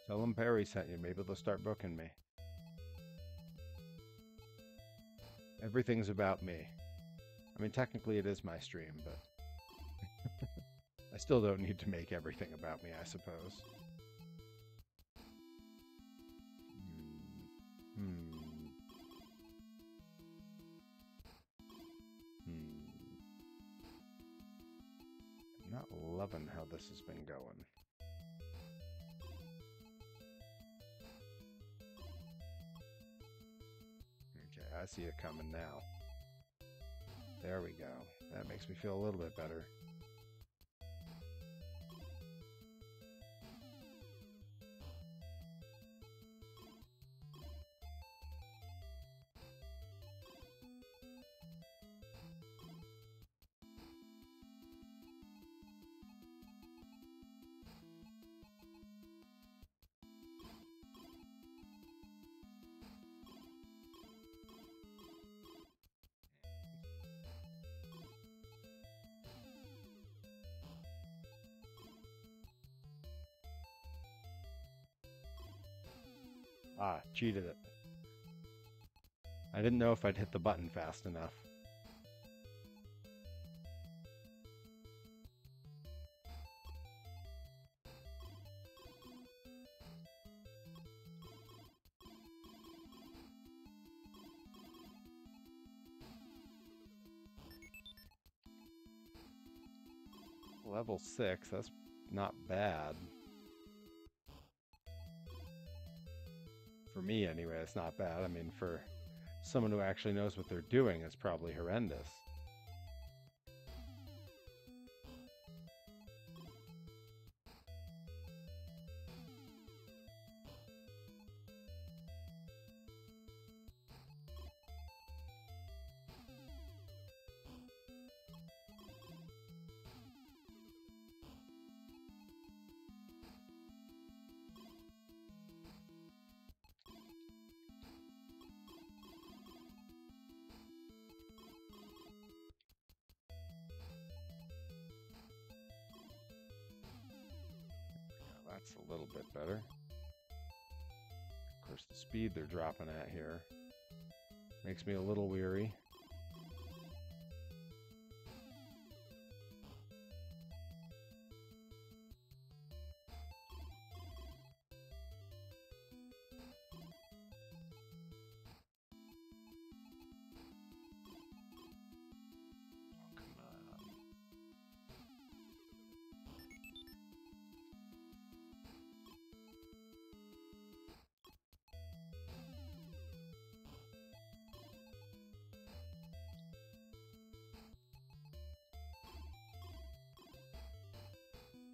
Tell them Perry sent you. Maybe they'll start booking me. Everything's about me. I mean, technically it is my stream, but I still don't need to make everything about me, I suppose. Hmm. Hmm. Hmm. I'm not loving how this has been going. Okay, I see it coming now. There we go. That makes me feel a little bit better. Ah, cheated it. I didn't know if I'd hit the button fast enough. Level 6, that's not bad. For me, anyway, it's not bad. I mean, for someone who actually knows what they're doing, it's probably horrendous. That's a little bit better. Of course, the speed they're dropping at here makes me a little weary. Oh, come on.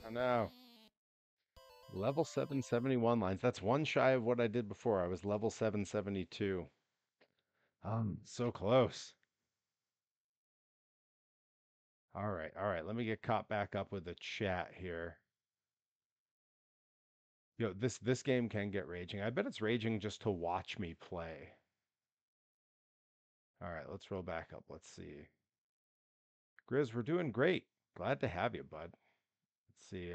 Oh no. Level 771 lines. That's one shy of what I did before. I was level 772. So close. All right, all right. Let me get caught back up with the chat here. Yo, this game can get raging. I bet it's raging just to watch me play. All right, let's roll back up. Let's see. Grizz, we're doing great. Glad to have you, bud. Let's see.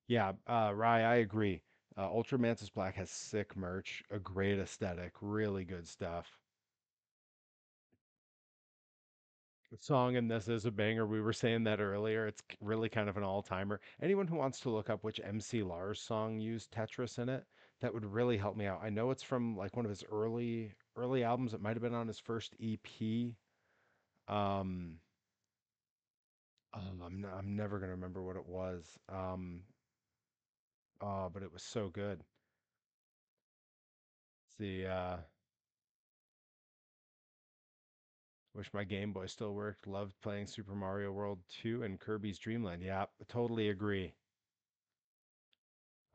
Yeah, Rye, I agree. Ultra Mantis Black has sick merch, a great aesthetic, really good stuff. The song in this is a banger. We were saying that earlier. It's really kind of an all-timer. Anyone who wants to look up which MC Lars song used Tetris in it, that would really help me out. I know it's from like one of his early albums. It might have been on his first EP. Um, I'm never gonna remember what it was. But it was so good. See, wish my Game Boy still worked. Loved playing Super Mario World 2 and Kirby's Dream Land. Yeah, totally agree.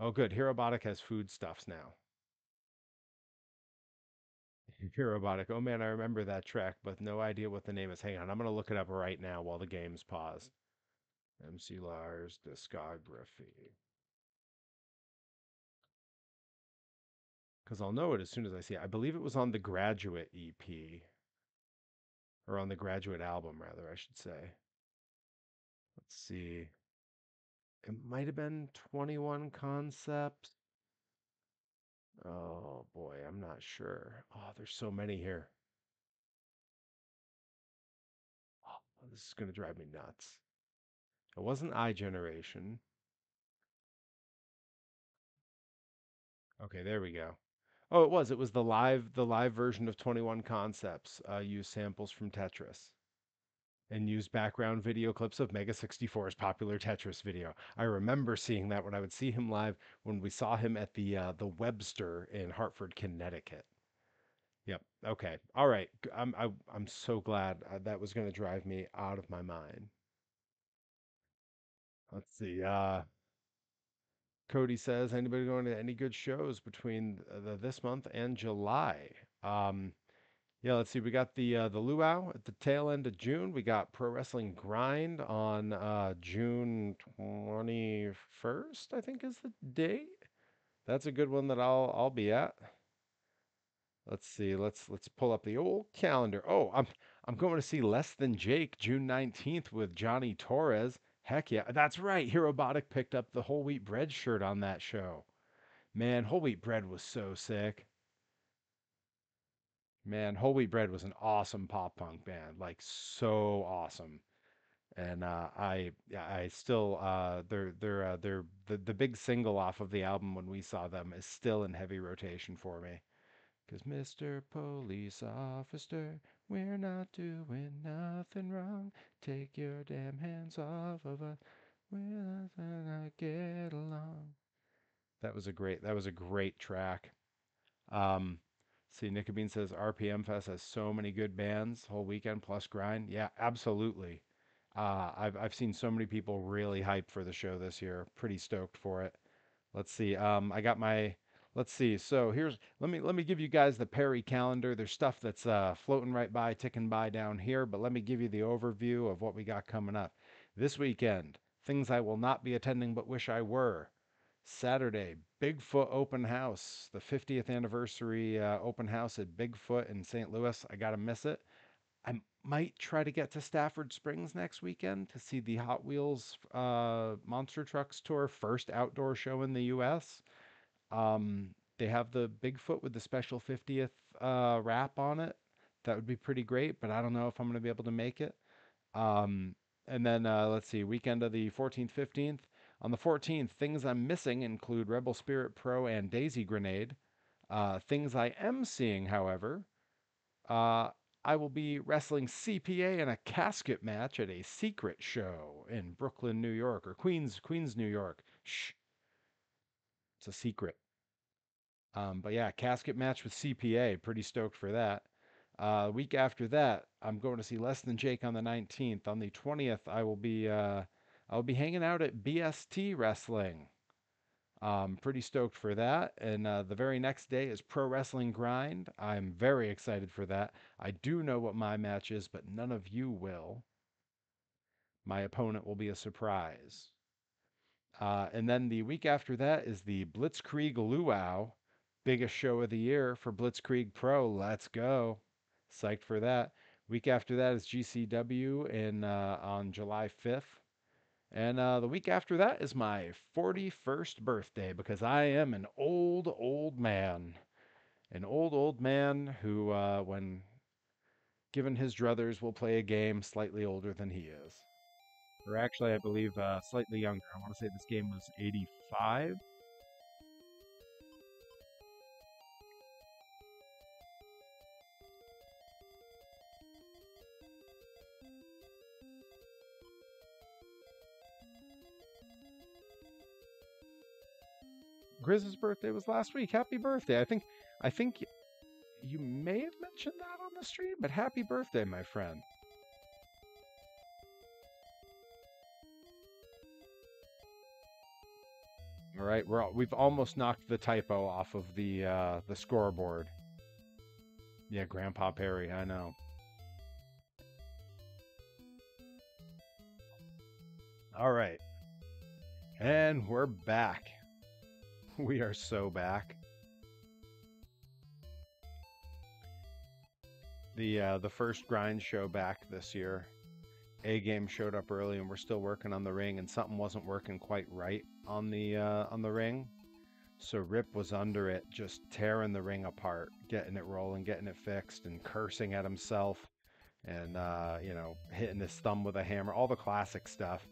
Oh, good. Herobotic has foodstuffs now. Herobotic. Oh man, I remember that track, but no idea what the name is. Hang on, I'm gonna look it up right now while the game's paused. MC Lars discography. Because I'll know it as soon as I see it. I believe it was on the Graduate EP, or on the Graduate album, rather, I should say. Let's see. It might have been 21 Concepts. Oh boy, I'm not sure. Oh, there's so many here. Oh, this is gonna drive me nuts. It wasn't iGeneration. Okay, there we go. Oh, it was. It was the live version of 21 Concepts. Used samples from Tetris and used background video clips of Mega 64's popular Tetris video. I remember seeing that when I would see him live when we saw him at the Webster in Hartford, Connecticut. Yep. Okay. All right. I'm so glad that was going to drive me out of my mind. Let's see. Cody says, anybody going to any good shows between this month and July? Um, Yeah, let's see. We got the luau at the tail end of June. We got Pro Wrestling Grind on June 21st, I think is the date. That's a good one that I'll be at. Let's see. Let's pull up the old calendar. Oh, I'm going to see Less Than Jake June 19th with Johnny Torres. Heck yeah. That's right. Herobotic picked up the whole wheat bread shirt on that show. Man, whole wheat bread was so sick. Man, Whole Wheat Bread was an awesome pop punk band, like so awesome. And yeah, I still they're the big single off of the album when we saw them is still in heavy rotation for me. 'Cause Mr. Police Officer, we're not doing nothing wrong. Take your damn hands off of us. We're not gonna get along. That was a great track. Um, see, Nicobene says RPM Fest has so many good bands, whole weekend plus grind. Yeah, absolutely. I've seen so many people really hyped for the show this year. Pretty stoked for it. Let's see. I got my. Let's see. So here's let me give you guys the Perry calendar. There's stuff that's floating right by, ticking by down here, but let me give you the overview of what we got coming up this weekend. Things I will not be attending but wish I were. Saturday, Bigfoot Open House, the 50th anniversary open house at Bigfoot in St. Louis. I gotta miss it. I might try to get to Stafford Springs next weekend to see the Hot Wheels Monster Trucks Tour first outdoor show in the U.S. They have the Bigfoot with the special 50th wrap on it. That would be pretty great, but I don't know if I'm going to be able to make it. Um, and then let's see, weekend of the 14th, 15th. On the 14th, things I'm missing include Rebel Spirit Pro and Daisy Grenade. Things I am seeing, however, uh, I will be wrestling CPA in a casket match at a secret show in Brooklyn, New York, or Queens, New York. Shh, it's a secret. But yeah, casket match with CPA. Pretty stoked for that. Week after that, I'm going to see Less Than Jake on the 19th. On the 20th, I'll be hanging out at BST Wrestling. Pretty stoked for that. And the very next day is Pro Wrestling Grind. I'm very excited for that. I do know what my match is, but none of you will. My opponent will be a surprise. And then the week after that is the Blitzkrieg Luau, biggest show of the year for Blitzkrieg Pro. Let's go. Psyched for that. Week after that is GCW on July 5th. And the week after that is my 41st birthday because I am an old man. An old man who, when given his druthers, will play a game slightly older than he is. Or actually, I believe slightly younger. I want to say this game was 85. Grizz's birthday was last week. Happy birthday. I think you may have mentioned that on the stream, but happy birthday, my friend. All right, we've almost knocked the typo off of the scoreboard. Yeah, Grandpa Perry, I know. All right. And we're back. We are so back. The first grind show back this year. A game showed up early and we're still working on the ring and something wasn't working quite right on the ring. So Rip was under it, just tearing the ring apart, getting it rolling, getting it fixed, and cursing at himself, and you know, hitting his thumb with a hammer, all the classic stuff.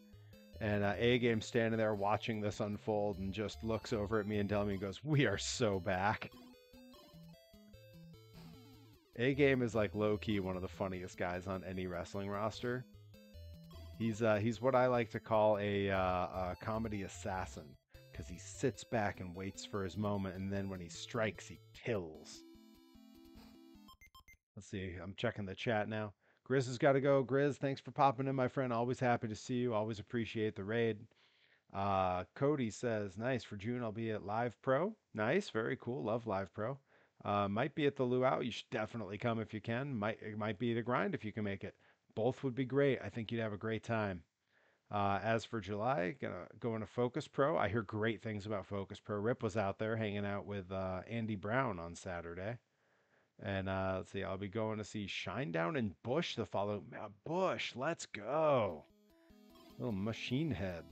And A Game's standing there watching this unfold and just looks over at me and telling me, goes, "We are so back." A Game is like low key one of the funniest guys on any wrestling roster. He's what I like to call a comedy assassin, because he sits back and waits for his moment, and then when he strikes, he kills. Let's see. I'm checking the chat now. Grizz has got to go. Grizz, thanks for popping in, my friend. Always happy to see you. Always appreciate the raid. Cody says, nice. For June, I'll be at Live Pro. Nice. Very cool. Love Live Pro. Might be at the Luau. You should definitely come if you can. It might be the Grind if you can make it. Both would be great. I think you'd have a great time. As for July, gonna go into Focus Pro. I hear great things about Focus Pro. Rip was out there hanging out with Andy Brown on Saturday. And let's see, I'll be going to see Shinedown and Bush the following. Bush, let's go. Little machine head.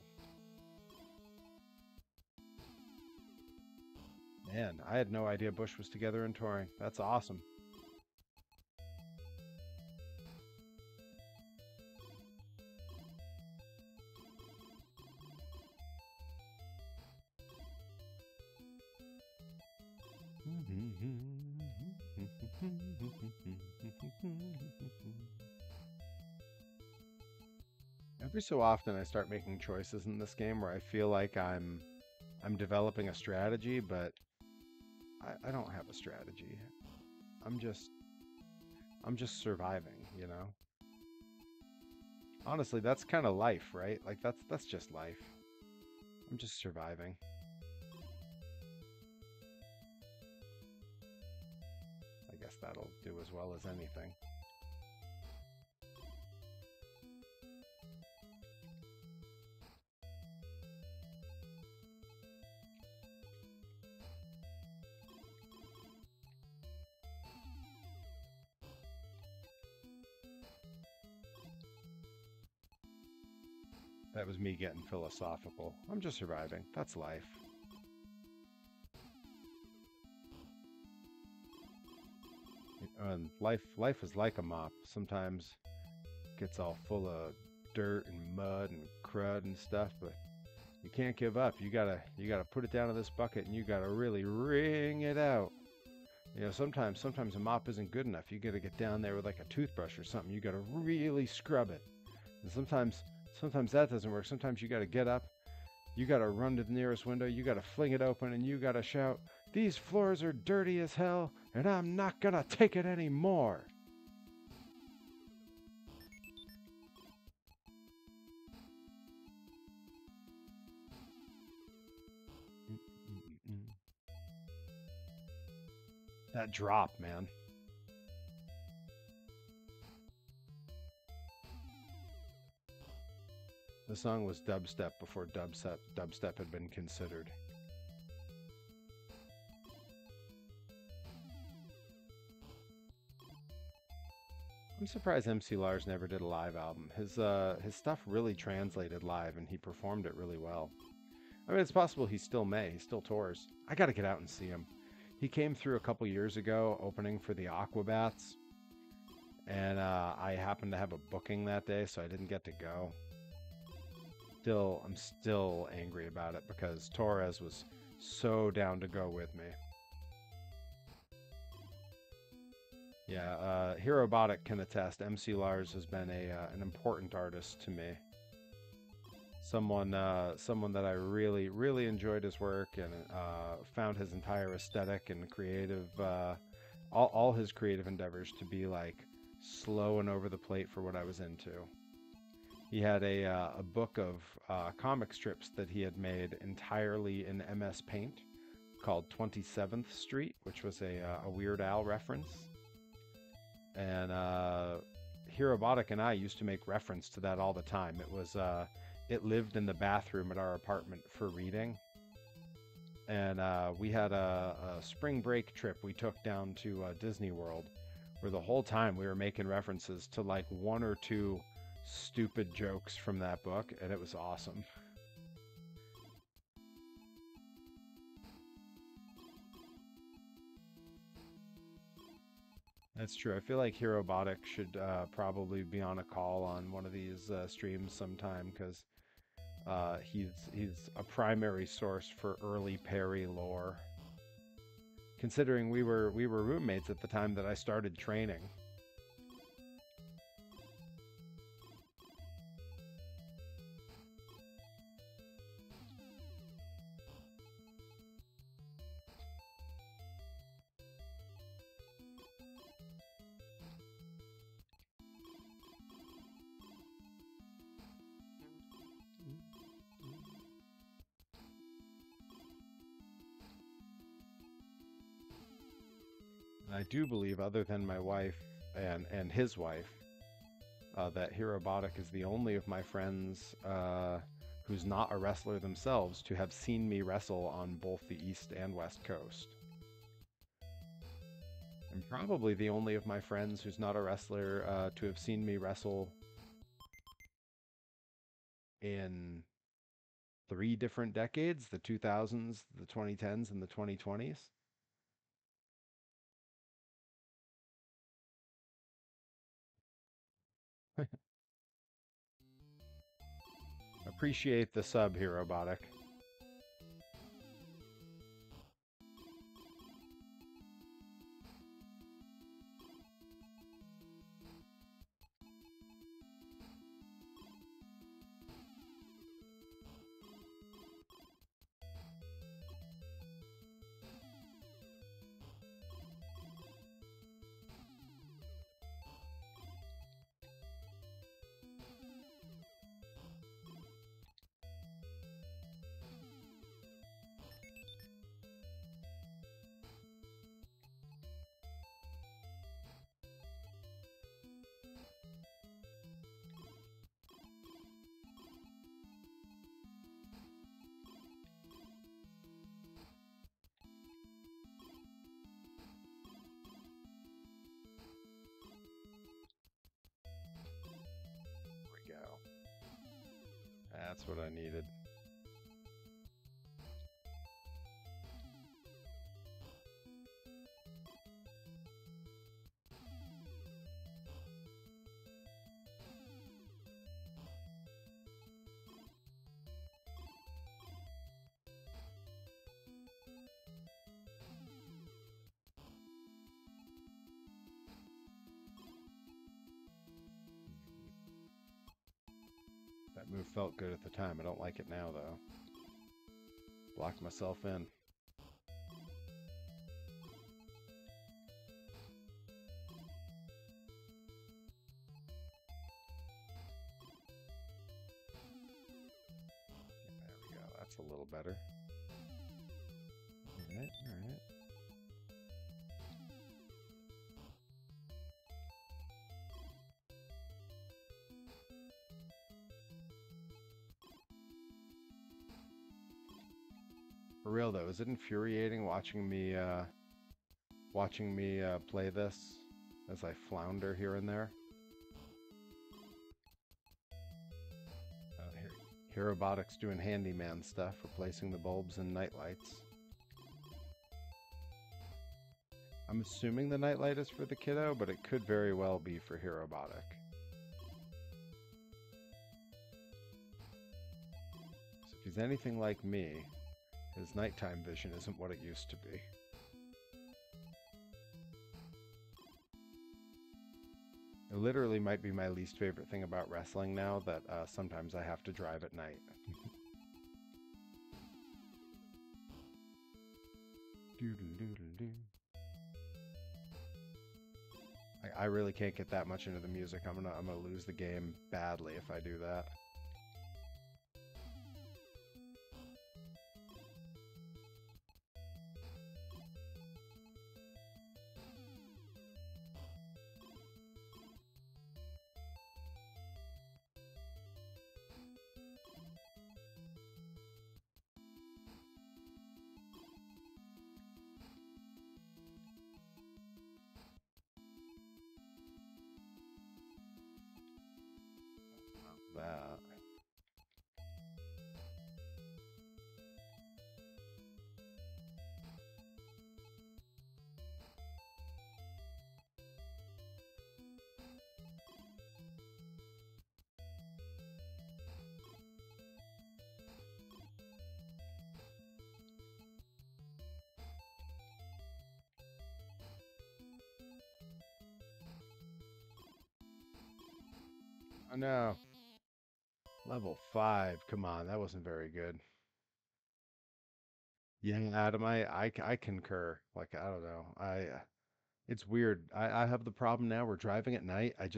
Man, I had no idea Bush was together and touring. That's awesome. Every so often I start making choices in this game where I feel like I'm developing a strategy, but I don't have a strategy. I'm just surviving, you know? Honestly, that's kind of life, right? Like that's just life. I'm just surviving. I guess that'll do as well as anything. That was me getting philosophical. I'm just surviving. That's life. And life is like a mop. Sometimes it gets all full of dirt and mud and crud and stuff, but you can't give up. You gotta put it down in this bucket, and you gotta really wring it out. You know, sometimes a mop isn't good enough. You gotta get down there with like a toothbrush or something. You gotta really scrub it. And sometimes that doesn't work. Sometimes you gotta get up, you gotta run to the nearest window, you gotta fling it open, and you gotta shout, "These floors are dirty as hell, and I'm not gonna take it anymore." That drop, man. The song was dubstep before dubstep had been considered. I'm surprised MC Lars never did a live album. His stuff really translated live, and he performed it really well. I mean, it's possible he still may. He still tours. I got to get out and see him. He came through a couple years ago, opening for the Aquabats, and I happened to have a booking that day, so I didn't get to go. I'm still angry about it because Torres was so down to go with me. Yeah, Herobotic can attest. MC Lars has been an important artist to me. Someone that I really enjoyed his work, and found his entire aesthetic and creative, all his creative endeavors to be like slow and over the plate for what I was into. He had a book of comic strips that he had made entirely in MS Paint called 27th Street, which was a Weird Al reference. And Herobotic and I used to make reference to that all the time. It lived in the bathroom at our apartment for reading. And we had a spring break trip we took down to Disney World, where the whole time we were making references to like one or two stupid jokes from that book, and it was awesome. That's true. I feel like Herobotic should probably be on a call on one of these streams sometime because he's a primary source for early Perry lore. Considering we were roommates at the time that I started training. And I do believe, other than my wife and his wife, that Hirobotic is the only of my friends who's not a wrestler themselves to have seen me wrestle on both the East and West Coast. And probably the only of my friends who's not a wrestler to have seen me wrestle in 3 different decades, the 2000s, the 2010s, and the 2020s. Appreciate the sub, Hirobotic. There we go. That's what I needed. That move felt good at the time. I don't like it now, though. Blocked myself in. There we go. That's a little better. All right, all right. For real though, is it infuriating watching me play this as I flounder here and there? Herobotic's doing handyman stuff, replacing the bulbs and nightlights. I'm assuming the nightlight is for the kiddo, but it could very well be for Herobotic. So if he's anything like me, his nighttime vision isn't what it used to be. It literally might be my least favorite thing about wrestling now, that sometimes I have to drive at night. I really can't get that much into the music. I'm gonna lose the game badly if I do that. That. Oh no. Level 5. Come on, that wasn't very good. Yeah, Adam, I concur. Like, I don't know. It's weird. I have the problem now. We're driving at night. I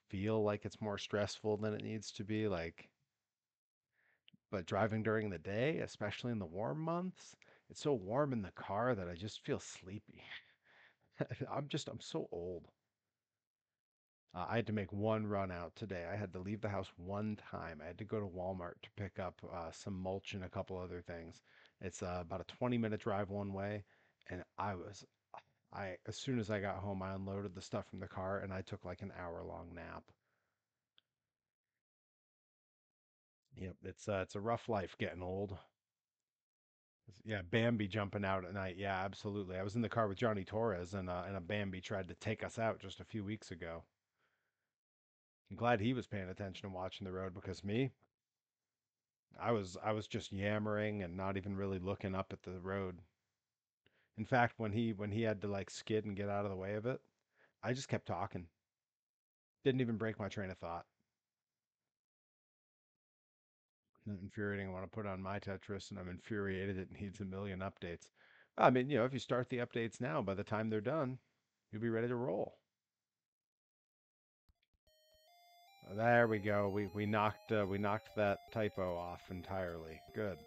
feel like it's more stressful than it needs to be. Like, but driving during the day, especially in the warm months, it's so warm in the car that I just feel sleepy. I'm so old. I had to make one run out today. I had to leave the house one time. I had to go to Walmart to pick up some mulch and a couple other things. It's about a 20-minute drive one way, and as soon as I got home, I unloaded the stuff from the car and I took like an hour-long nap. Yep, it's a rough life getting old. Yeah, Bambi jumping out at night. Yeah, absolutely. I was in the car with Johnny Torres, and a Bambi tried to take us out just a few weeks ago. I'm glad he was paying attention and watching the road because me, I was just yammering and not even really looking up at the road. In fact, when he had to like skid and get out of the way of it, I just kept talking. Didn't even break my train of thought. Not infuriating. I want to put on my Tetris, and I'm infuriated it needs a million updates. I mean, if you start the updates now, by the time they're done, you'll be ready to roll. There we go. We knocked that typo off entirely. Good.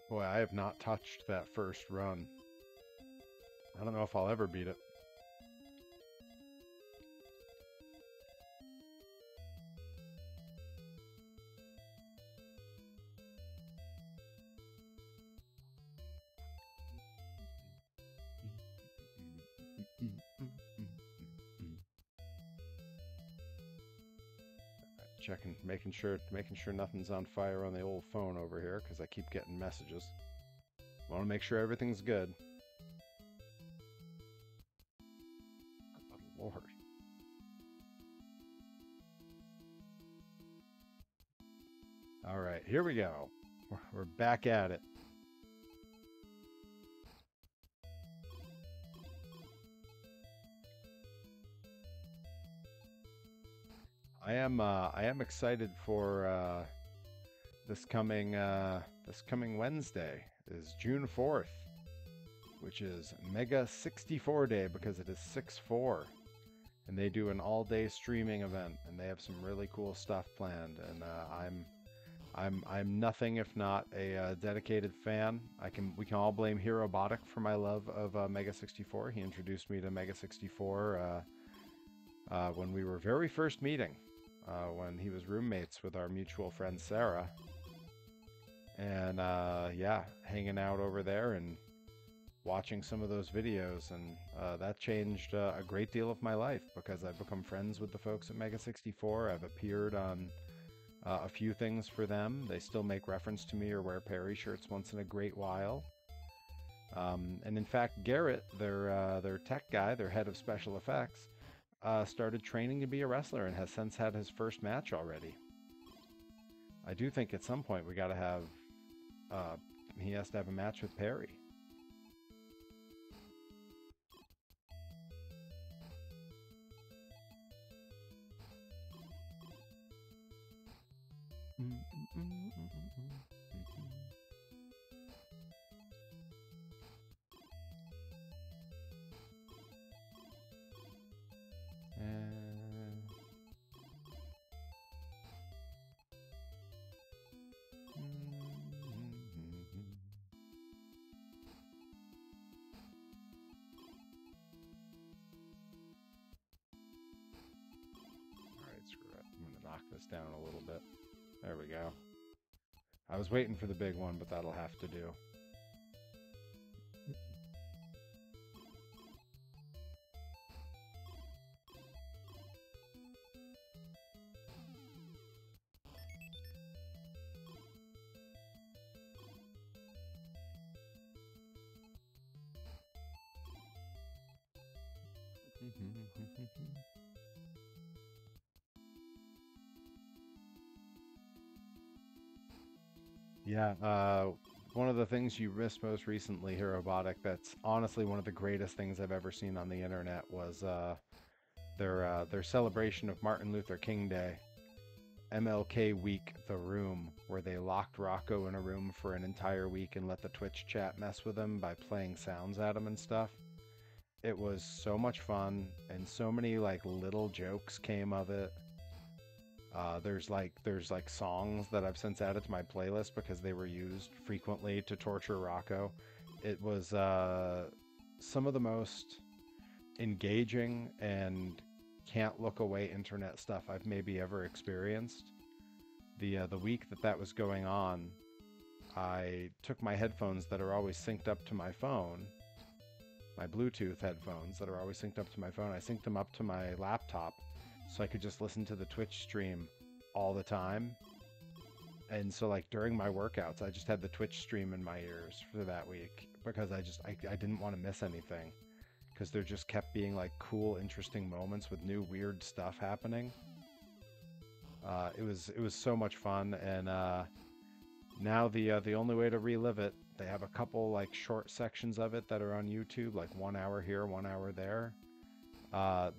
Boy, I have not touched that first run. I don't know if I'll ever beat it. Checking, making sure nothing's on fire on the old phone over here because I keep getting messages. Want to make sure everything's good. Good Lord. All right, here we go. We're back at it. I am excited for this coming Wednesday is June 4th, which is Mega 64 Day because it is 6/4, and they do an all-day streaming event, and they have some really cool stuff planned, and I'm nothing if not a dedicated fan. We can all blame Herobotic for my love of Mega 64. He introduced me to Mega 64 when we were very first meeting, when he was roommates with our mutual friend Sarah, and yeah, hanging out over there and watching some of those videos, and that changed a great deal of my life because I've become friends with the folks at Mega 64. I've appeared on a few things for them. They still make reference to me or wear Perry shirts once in a great while. And in fact, Garrett, their tech guy, their head of special effects, started training to be a wrestler and has since had his first match already. I do think at some point we got to have uh, he has to have a match with Perry. Alright, screw it. I'm gonna knock this down a little bit. There we go. I was waiting for the big one, but that'll have to do. Yeah, one of the things you missed most recently, Herobotic, that's honestly one of the greatest things I've ever seen on the internet was their celebration of Martin Luther King Day. MLK Week, The Room, where they locked Rocco in a room for an entire week and let the Twitch chat mess with him by playing sounds at him and stuff. It was so much fun, and so many like little jokes came of it. There's like songs that I've since added to my playlist because they were used frequently to torture Rocco. It was some of the most engaging and can't look away internet stuff I've maybe ever experienced. The week that was going on, I took my headphones that are always synced up to my phone, my Bluetooth headphones that are always synced up to my phone. I synced them up to my laptop so I could just listen to the Twitch stream all the time. And so like during my workouts, I just had the Twitch stream in my ears for that week because I didn't want to miss anything, because there just kept being like cool, interesting moments with new weird stuff happening. It was so much fun, and now the only way to relive it, they have a couple like short sections of it that are on YouTube, like 1 hour here, 1 hour there.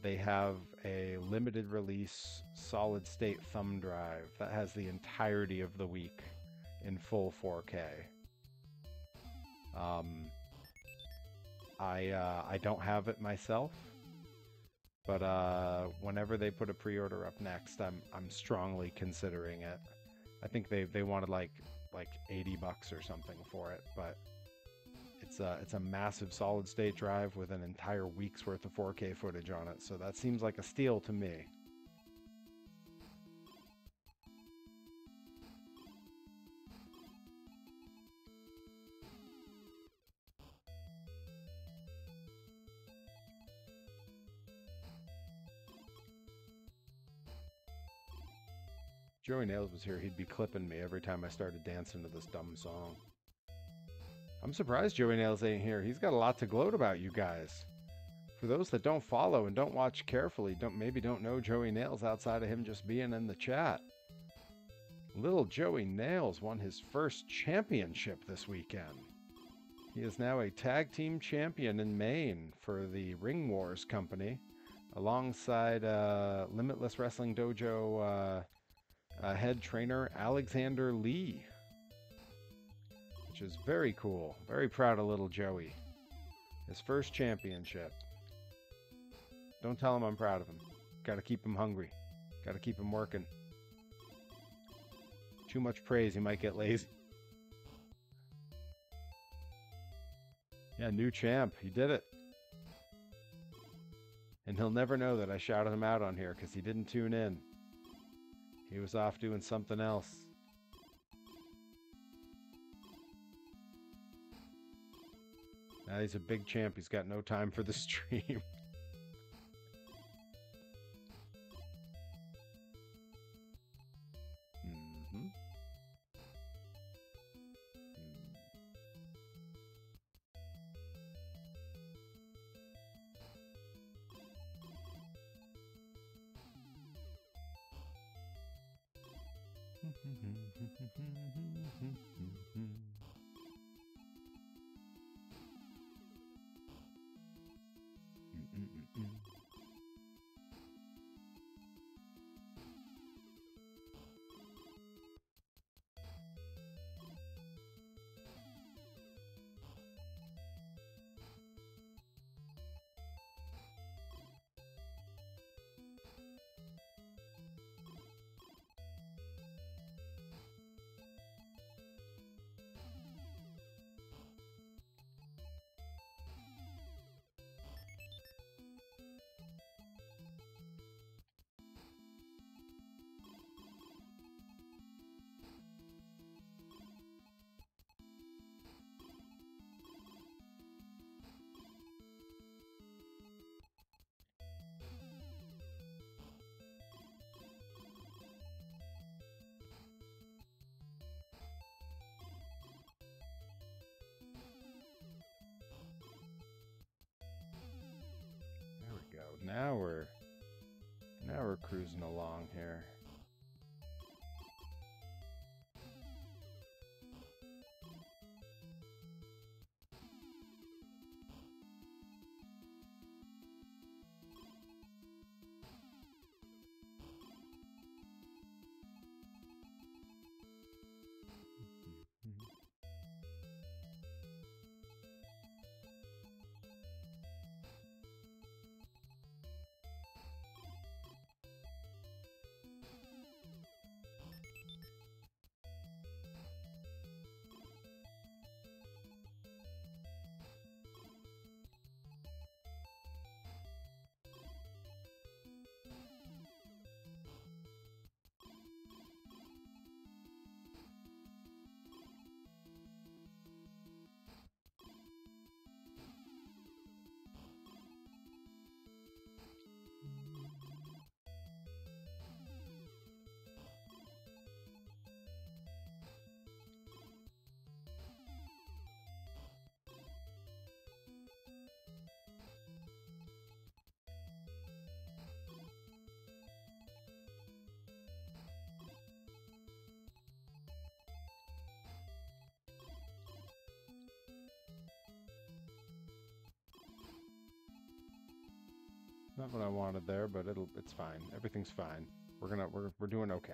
They have a limited release solid state thumb drive that has the entirety of the week in full 4K. I don't have it myself, but whenever they put a pre-order up next, I'm strongly considering it. I think they wanted like $80 or something for it, but it's a massive solid state drive with an entire week's worth of 4K footage on it, so that seems like a steal to me. Joey Nails was here, he'd be clipping me every time I started dancing to this dumb song. I'm surprised Joey Nails ain't here. He's got a lot to gloat about, you guys. For those that don't follow and don't watch carefully, maybe don't know Joey Nails outside of him just being in the chat. Little Joey Nails won his first championship this weekend. He is now a tag team champion in Maine for the Ring Wars company, alongside Limitless Wrestling Dojo head trainer Alexander Lee, which is very cool. Very proud of little Joey. His first championship. Don't tell him I'm proud of him. Gotta keep him hungry. Gotta keep him working. Too much praise, he might get lazy. Yeah, new champ. He did it. And he'll never know that I shouted him out on here because he didn't tune in. He was off doing something else. Now he's a big champ. He's got no time for the stream. Now we're cruising along here. Not what I wanted there, but it's fine. Everything's fine. We're doing okay.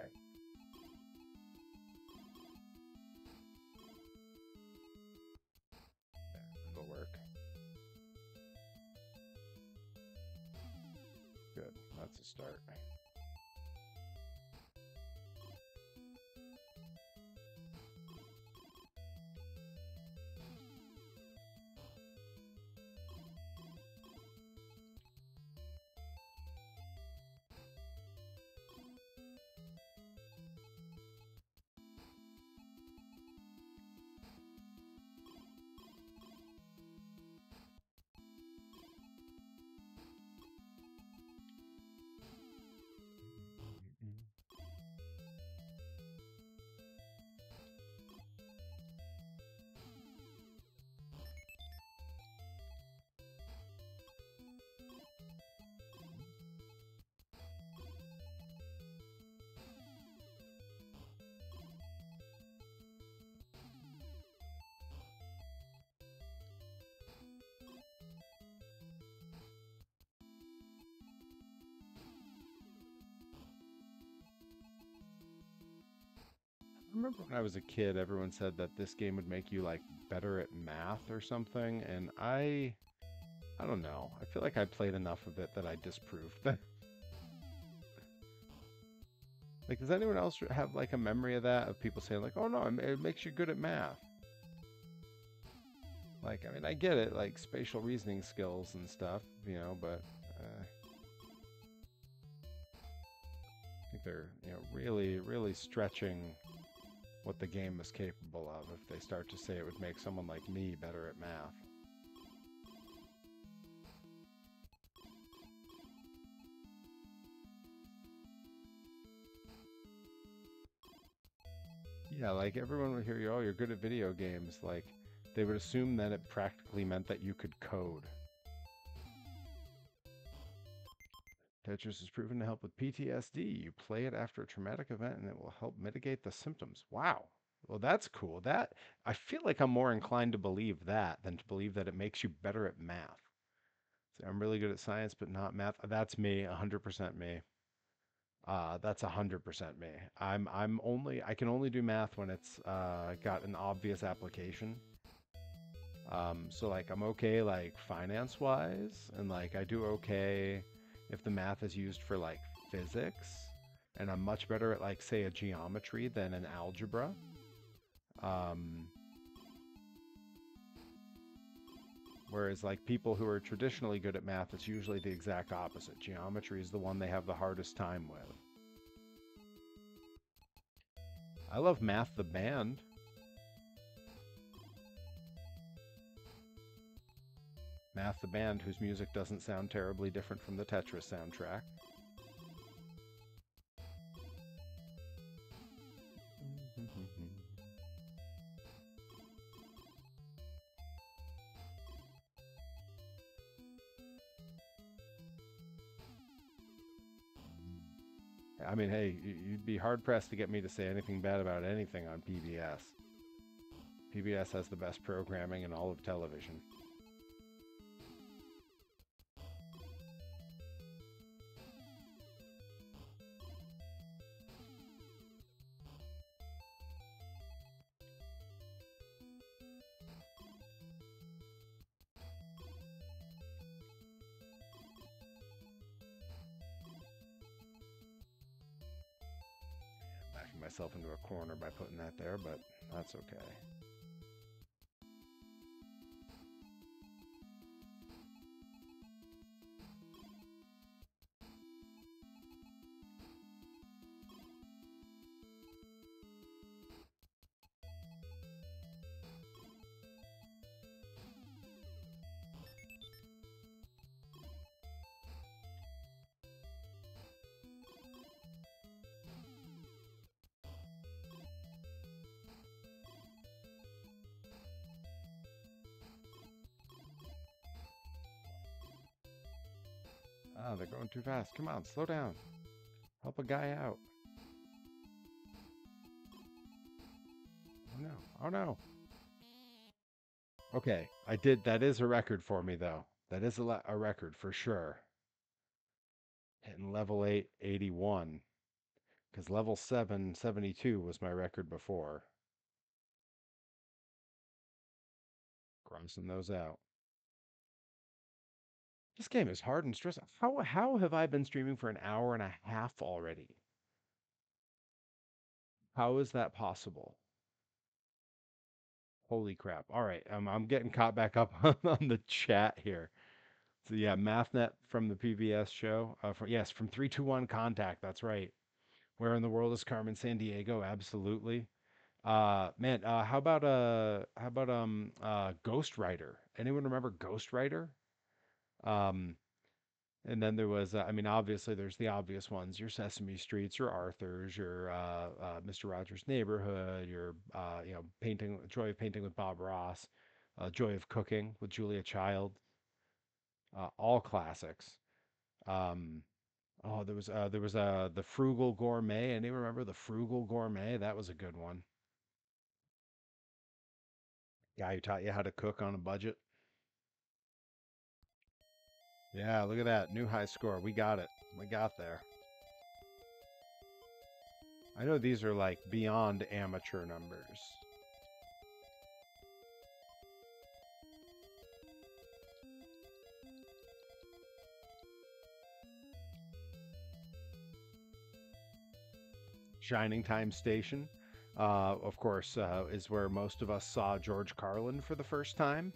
It'll work. Good. That's a start. I remember when I was a kid, everyone said that this game would make you like better at math or something, and I don't know. I feel like I played enough of it that I disproved that. Like, does anyone else have like a memory of that, of people saying like, "Oh no, it makes you good at math"? Like, I mean, I get it, like spatial reasoning skills and stuff, but I think they're, really, really stretching what the game is capable of if they start to say it would make someone like me better at math. Yeah, like everyone would hear you, oh, you're good at video games. Like, they would assume that it practically meant that you could code. Tetris is proven to help with PTSD. You play it after a traumatic event and it will help mitigate the symptoms. Wow. Well, that's cool. That I feel like I'm more inclined to believe that than to believe that it makes you better at math. So I'm really good at science, but not math. That's me, 100% me. That's 100% me. I can only do math when it's got an obvious application. So like I'm okay like finance wise, and like I do okay if the math is used for like physics, and I'm much better at like say a geometry than an algebra. Um, Whereas like people who are traditionally good at math, it's usually the exact opposite. Geometry is the one they have the hardest time with. I love Math the band. Math the band, whose music doesn't sound terribly different from the Tetris soundtrack. I mean, hey, you'd be hard pressed to get me to say anything bad about anything on PBS. PBS has the best programming in all of television. Backing myself into a corner by putting that there, but that's okay. Ah, they're going too fast. Come on, slow down. Help a guy out. Oh no. Oh no. Okay, I did. That is a record for me, though. That is a record for sure. Hitting level 8, 81. Because level 7, 72 was my record before. Crossing those out. This game is hard and stressful. How have I been streaming for an hour and a half already? How is that possible? Holy crap. All right, I'm getting caught back up on the chat here. So yeah, MathNet from the PBS show. Yes, from 321 Contact. That's right. Where in the world is Carmen San Diego? Absolutely. Man, how about Ghost Rider? Anyone remember Ghost Rider? Um, and then there was, I mean, obviously there's the obvious ones: your Sesame Streets, your Arthur's, your Mr. Rogers' Neighborhood, your painting, Joy of Painting with Bob Ross, Joy of Cooking with Julia Child, all classics. Um, oh, there was the Frugal Gourmet. Anyone remember the Frugal Gourmet? That was a good one. Guy who taught you how to cook on a budget. Yeah, look at that. New high score. We got it. We got there. I know these are like beyond amateur numbers. Shining Time Station, of course, is where most of us saw George Carlin for the first time.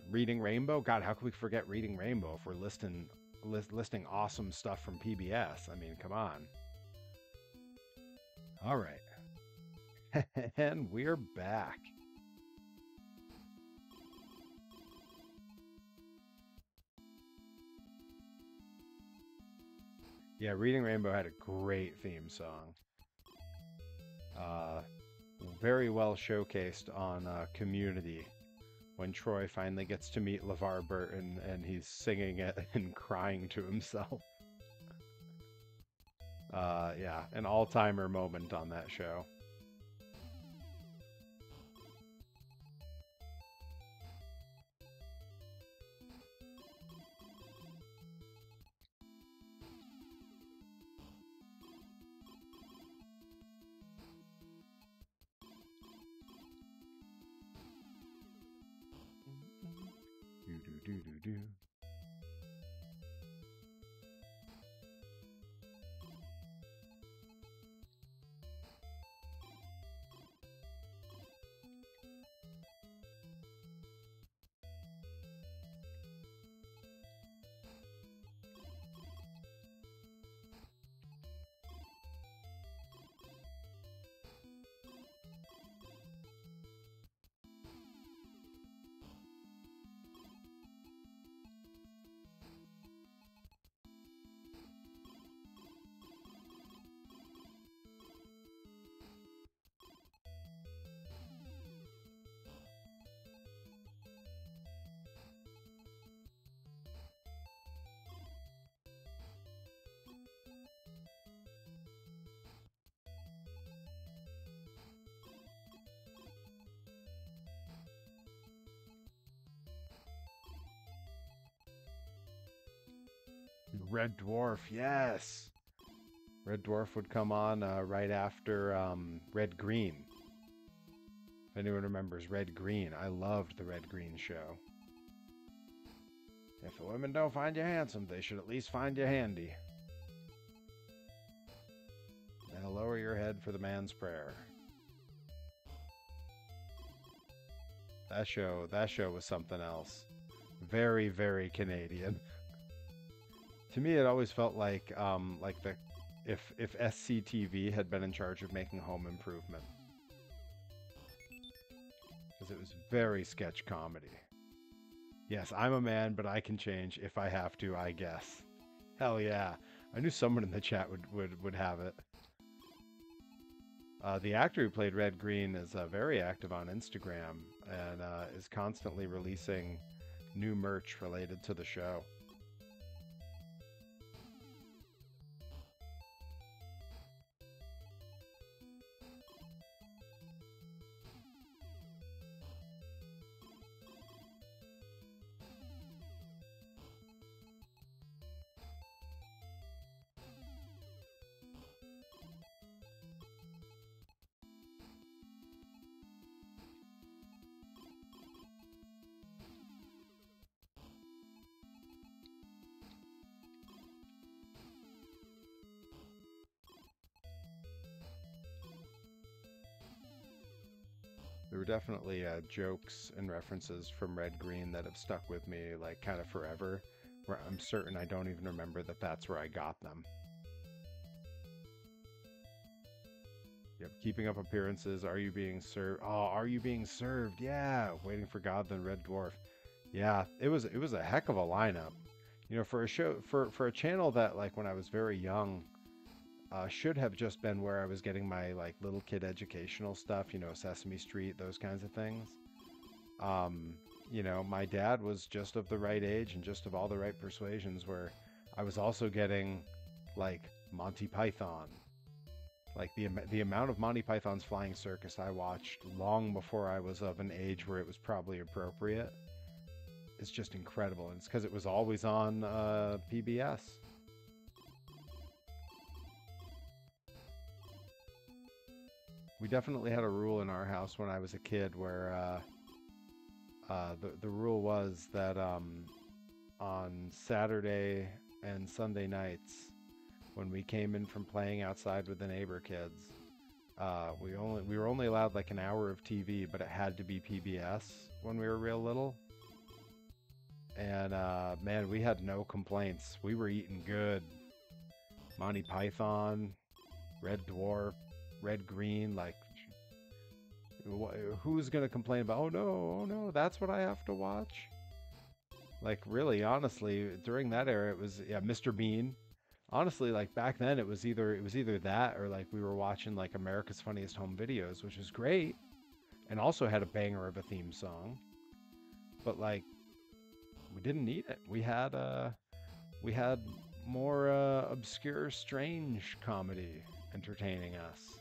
Reading Rainbow. God, how can we forget Reading Rainbow if we're listing awesome stuff from PBS? I mean, come on. All right. And we're back. Yeah, Reading Rainbow had a great theme song. Uh, Very well showcased on Community when Troy finally gets to meet LeVar Burton and he's singing it and crying to himself. Yeah, an all-timer moment on that show. Do do do do do. Red Dwarf, yes. Red Dwarf would come on right after Red Green. If anyone remembers Red Green, I loved the Red Green show. If the women don't find you handsome, they should at least find you handy. Now lower your head for the man's prayer. That show was something else. Very, very Canadian. To me, it always felt like the if SCTV had been in charge of making Home Improvement, because it was very sketch comedy. Yes, I'm a man, but I can change if I have to, I guess. Hell yeah! I knew someone in the chat would have it. The actor who played Red Green is very active on Instagram and is constantly releasing new merch related to the show. There were definitely jokes and references from Red Green that have stuck with me like kind of forever, where I'm certain I don't even remember that that's where I got them. Yep, keeping up appearances. Are you being served? Oh, are you being served? Yeah, waiting for God, then Red Dwarf. Yeah, it was a heck of a lineup. You know, for a show for a channel that like when I was very young should have just been where I was getting my like little kid educational stuff. You know, Sesame Street, those kinds of things. Um, you know, my dad was just of the right age and just of all the right persuasions where I was also getting like Monty Python. Like the amount of Monty Python's Flying Circus I watched long before I was of an age where it was probably appropriate is just incredible. And it's because it was always on PBS. We definitely had a rule in our house when I was a kid where the rule was that on Saturday and Sunday nights, when we came in from playing outside with the neighbor kids, we were only allowed like an hour of TV, but it had to be PBS when we were real little. And man, we had no complaints. We were eating good. Monty Python, Red Dwarf, Red Green, like who's gonna complain about? Oh no, that's what I have to watch. Like really, honestly, during that era, it was yeah, Mr. Bean. Honestly, like back then, it was either that or like we were watching like America's Funniest Home Videos, which is great, and also had a banger of a theme song. But like we didn't need it. We had more obscure, strange comedy entertaining us.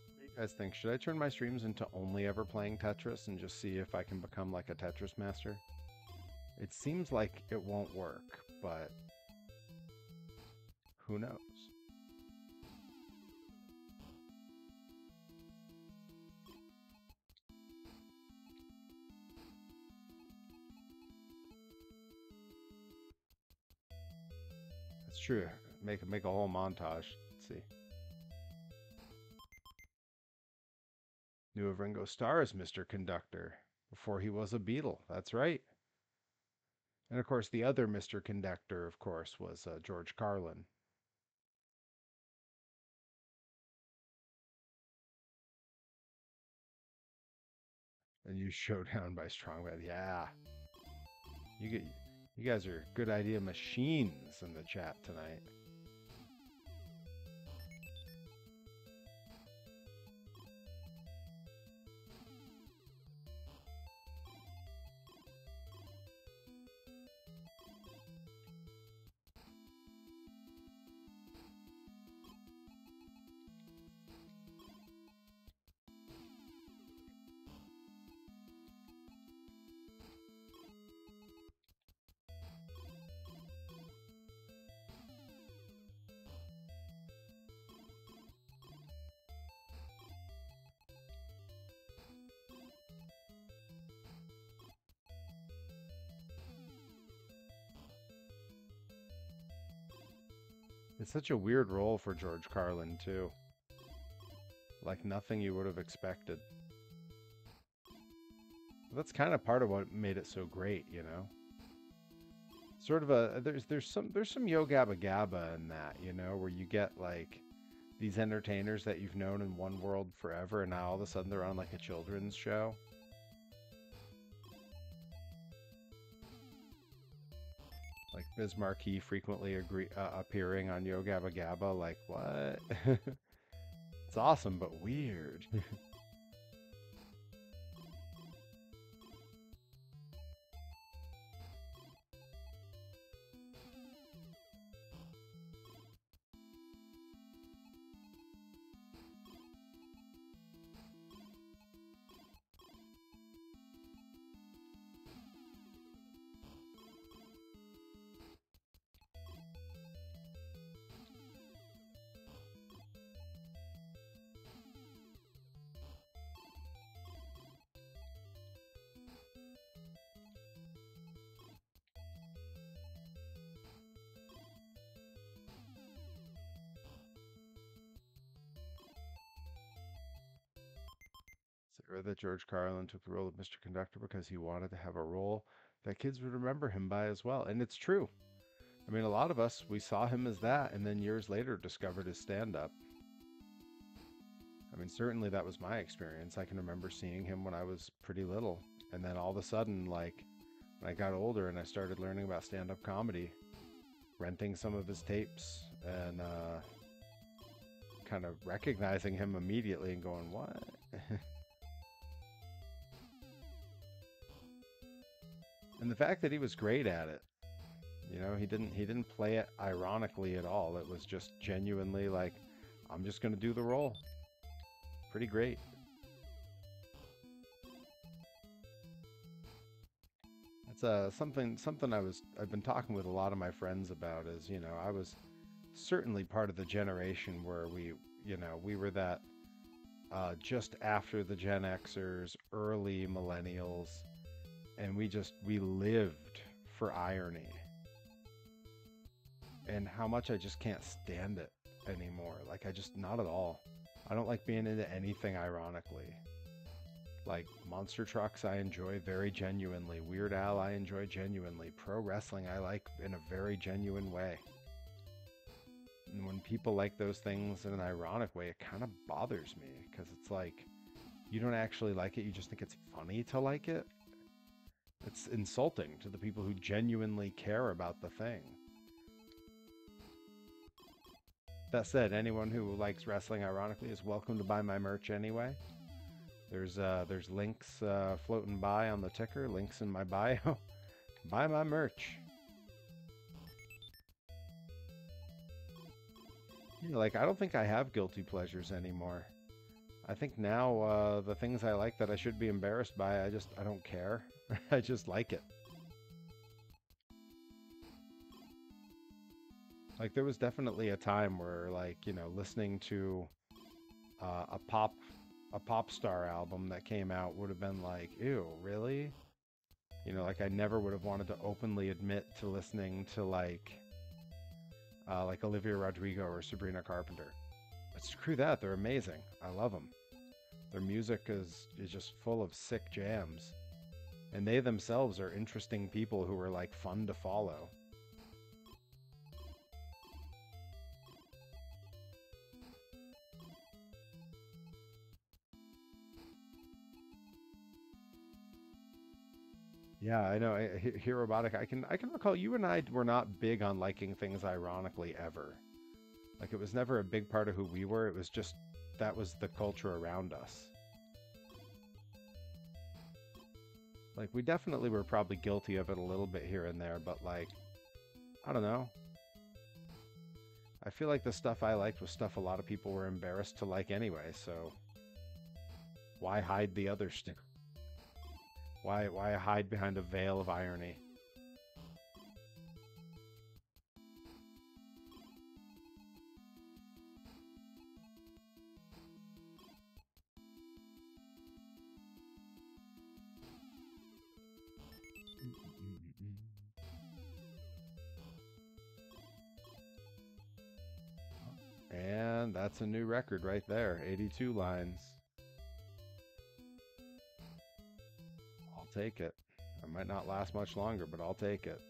What do you guys think? Should I turn my streams into only ever playing Tetris and just see if I can become like a Tetris master? It seems like it won't work, but who knows? That's true. Make a whole montage. Let's see. Knew of Ringo Starr as Mr. Conductor before he was a Beatle. That's right. And of course, the other Mr. Conductor, of course, was George Carlin. And you Showdown by Strongman. Yeah, you get, you guys are good idea machines in the chat tonight. It's such a weird role for George Carlin too. Like nothing you would have expected. That's kind of part of what made it so great, you know. Sort of a there's some Yo Gabba Gabba in that, you know, where you get like these entertainers that you've known in one world forever, and now all of a sudden they're on like a children's show. Like Biz Markie frequently appearing on Yo Gabba Gabba. Like what? It's awesome, but weird. I read that George Carlin took the role of Mr. Conductor because he wanted to have a role that kids would remember him by as well. And it's true. I mean, a lot of us, we saw him as that and then years later discovered his stand up. I mean, certainly that was my experience. I can remember seeing him when I was pretty little. And then all of a sudden, like, when I got older and I started learning about stand up comedy, renting some of his tapes and kind of recognizing him immediately and going, what? And the fact that he was great at it, you know, he didn't play it ironically at all. It was just genuinely like, I'm just going to do the role. Pretty great. That's something I've been talking with a lot of my friends about is, you know, I was certainly part of the generation where we were that just after the Gen Xers, early millennials, and we lived for irony, and how much I just can't stand it anymore. Like, I just, not at all. I don't like being into anything ironically. Like monster trucks I enjoy very genuinely. Weird Al I enjoy genuinely. Pro wrestling I like in a very genuine way. And when people like those things in an ironic way, it kind of bothers me because it's like, you don't actually like it, you just think it's funny to like it. It's insulting to the people who genuinely care about the thing. That said, anyone who likes wrestling ironically is welcome to buy my merch anyway. There's links floating by on the ticker, links in my bio. Buy my merch. You know, like, I don't think I have guilty pleasures anymore. I think now the things I like that I should be embarrassed by, I don't care. I just like it. Like, there was definitely a time where, like, you know, listening to a pop star album that came out would have been like, ew, really? You know, like, I never would have wanted to openly admit to listening to like Olivia Rodrigo or Sabrina Carpenter. But screw that, they're amazing. I love them. Their music is just full of sick jams. And they themselves are interesting people who are like fun to follow. Yeah, I know. Robotic. I can recall you and I were not big on liking things ironically ever. Like, it was never a big part of who we were. It was just that was the culture around us. Like, we definitely were probably guilty of it a little bit here and there, but like, I don't know. I feel like the stuff I liked was stuff a lot of people were embarrassed to like anyway, so why hide the other stuff? Why hide behind a veil of irony? And that's a new record right there, 82 lines. I'll take it. I might not last much longer, but I'll take it.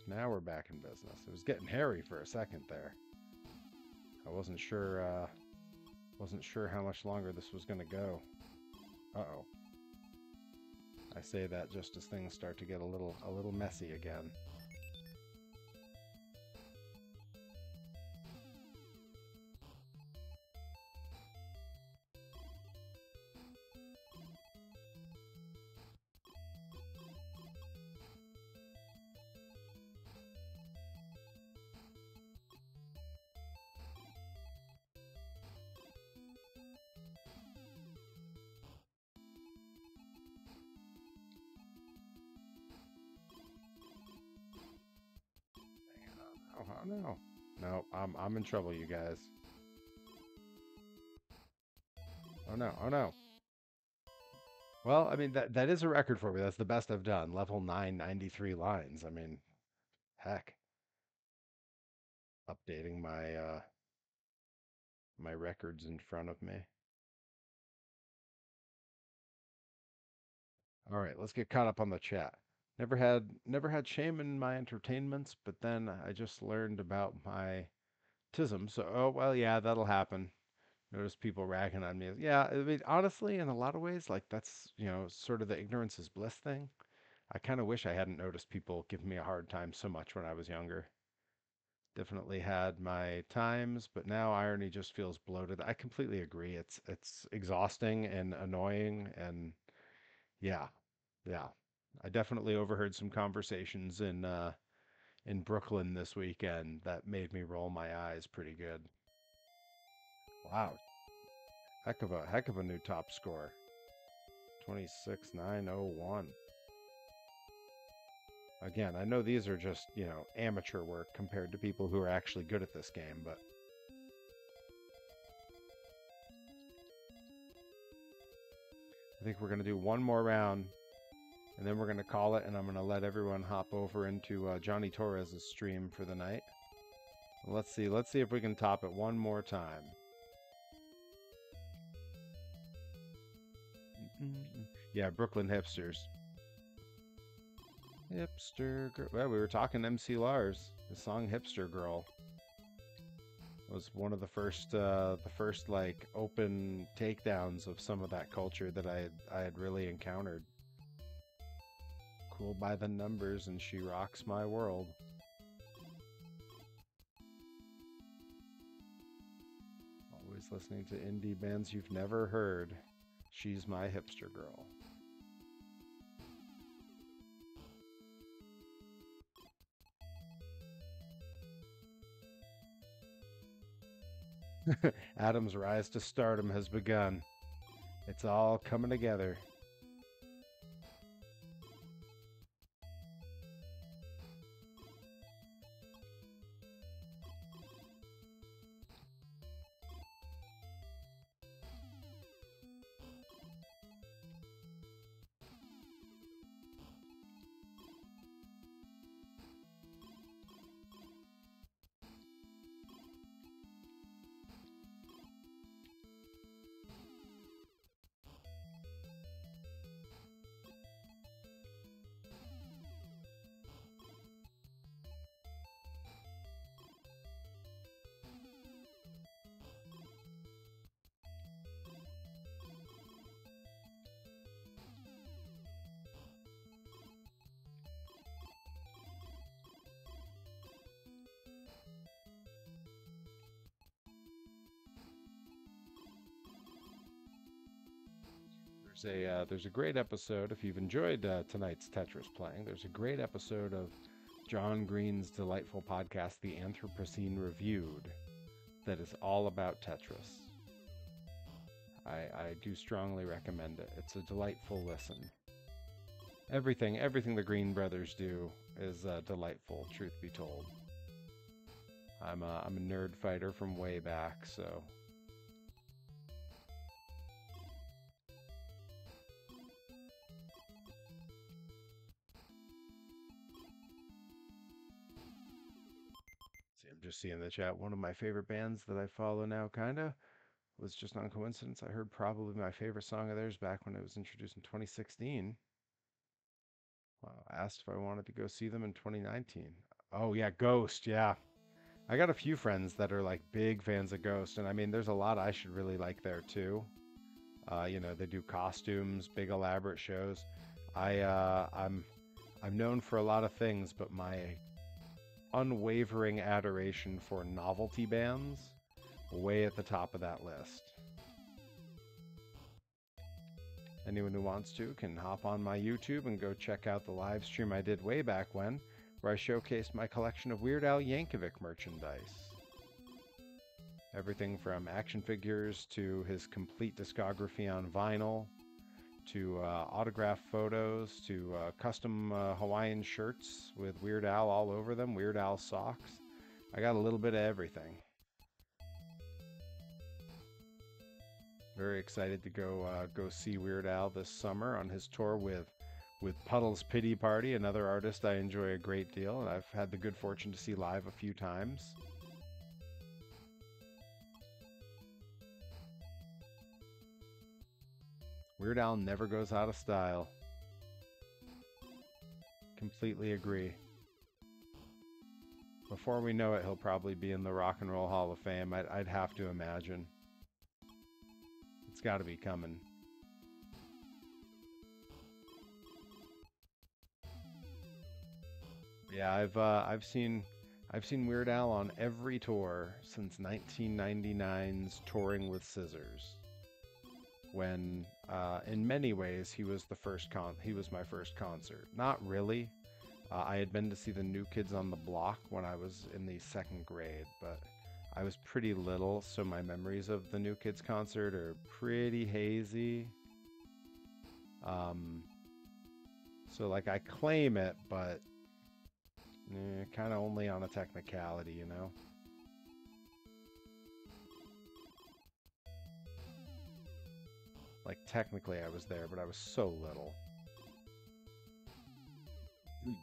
now we're back in business. It was getting hairy for a second there. I wasn't sure how much longer this was gonna go. Uh-oh. I say that just as things start to get a little messy again. Oh, no. No, I'm in trouble, you guys. Oh no, oh no. Well, I mean that is a record for me. That's the best I've done. Level 9, 93 lines. I mean, heck. Updating my records in front of me. All right, let's get caught up on the chat. Never had shame in my entertainments, but then I just learned about my tism. So, oh well, yeah, that'll happen. Notice people ragging on me. Yeah, I mean, honestly, in a lot of ways, like that's, sort of the ignorance is bliss thing. I kind of wish I hadn't noticed people giving me a hard time so much when I was younger. Definitely had my times, but now irony just feels bloated. I completely agree. It's exhausting and annoying and yeah. Yeah. I definitely overheard some conversations in Brooklyn this weekend that made me roll my eyes pretty good. Wow. Heck of a new top score. 26,901. Again, I know these are just, amateur work compared to people who are actually good at this game, but I think we're going to do one more round and then we're going to call it and I'm going to let everyone hop over into Johnny Torres's stream for the night. Let's see if we can top it one more time. Yeah, Brooklyn hipsters. Hipster girl. Well, we were talking MC Lars. The song "Hipster Girl" was one of the first like open takedowns of some of that culture that I had really encountered. Cool by the numbers, and she rocks my world. Always listening to indie bands you've never heard. She's my hipster girl. Adam's rise to stardom has begun. It's all coming together. There's a great episode if you've enjoyed tonight's Tetris playing. There's a great episode of John Green's delightful podcast, The Anthropocene Reviewed, that is all about Tetris. I do strongly recommend it. It's a delightful listen. Everything the Green brothers do is delightful, truth be told. I'm a nerd fighter from way back, so see, I'm just seeing the chat. One of my favorite bands that I follow now, kinda, was just on coincidence. I heard probably my favorite song of theirs back when it was introduced in 2016. Wow, asked if I wanted to go see them in 2019. Oh yeah, Ghost. Yeah, I got a few friends that are like big fans of Ghost, and I mean, there's a lot I should really like there too. You know, they do costumes, big elaborate shows. I'm known for a lot of things, but my unwavering adoration for novelty bands way at the top of that list. Anyone who wants to can hop on my YouTube and go check out the live stream I did way back when, where I showcased my collection of Weird Al Yankovic merchandise. Everything from action figures to his complete discography on vinyl, to autograph photos, to custom Hawaiian shirts with Weird Al all over them, Weird Al socks. I got a little bit of everything. Very excited to go see Weird Al this summer on his tour with Puddle's Pity Party, another artist I enjoy a great deal, and I've had the good fortune to see live a few times. Weird Al never goes out of style. Completely agree. Before we know it, he'll probably be in the Rock and Roll Hall of Fame. I'd have to imagine. It's got to be coming. Yeah, I've seen Weird Al on every tour since 1999's Touring with Scissors, when in many ways he was my first concert. Not really. I had been to see the New Kids on the Block when I was in the second grade, but I was pretty little, so my memories of the New Kids concert are pretty hazy. Um, so like I claim it, but kind of only on a technicality, you know? Like technically I was there, but I was so little. Mhm.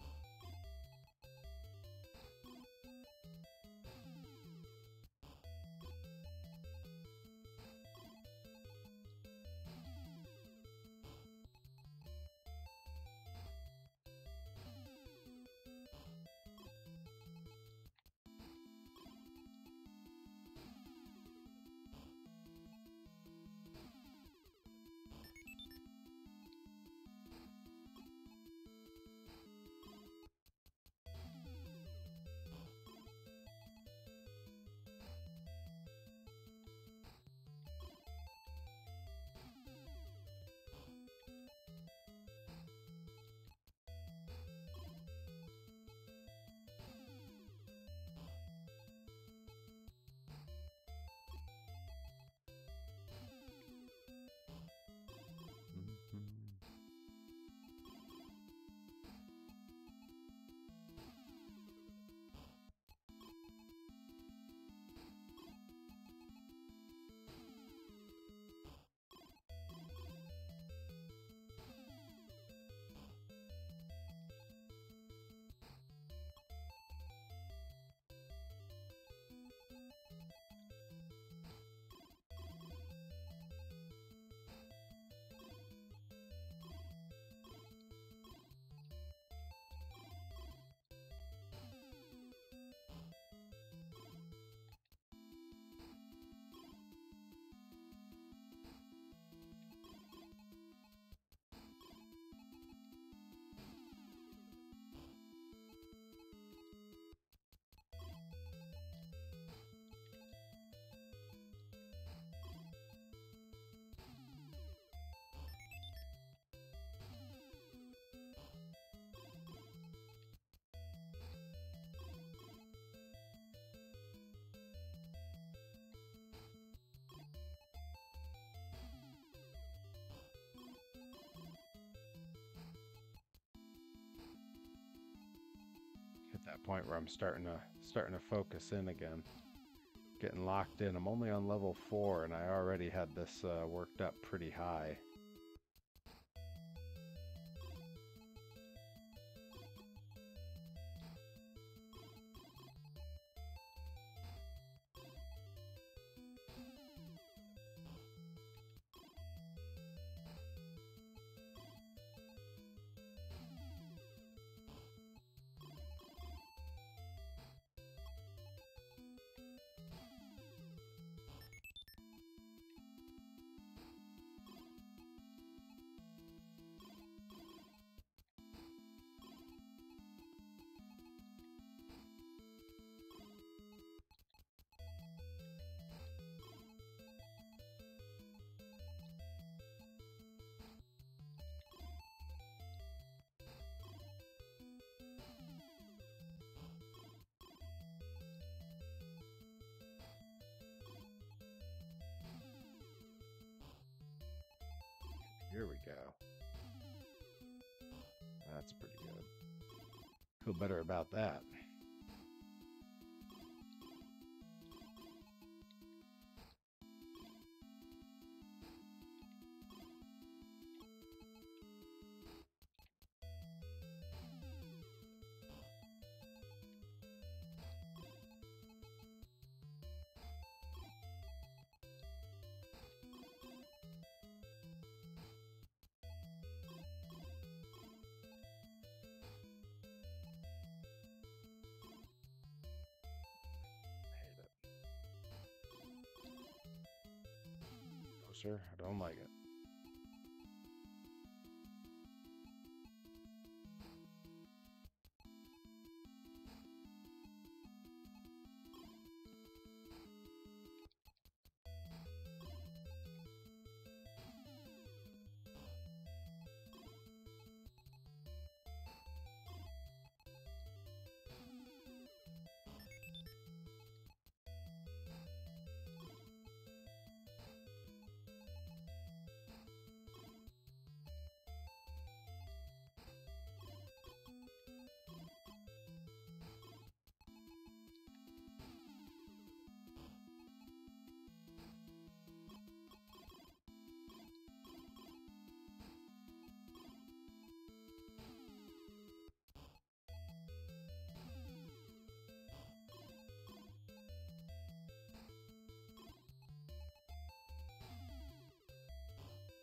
Hit that point where I'm starting to focus in again, getting locked in. I'm only on level 4, and I already had this worked up pretty high. Here we go. That's pretty good. Feel better about that. Sir, I don't like it.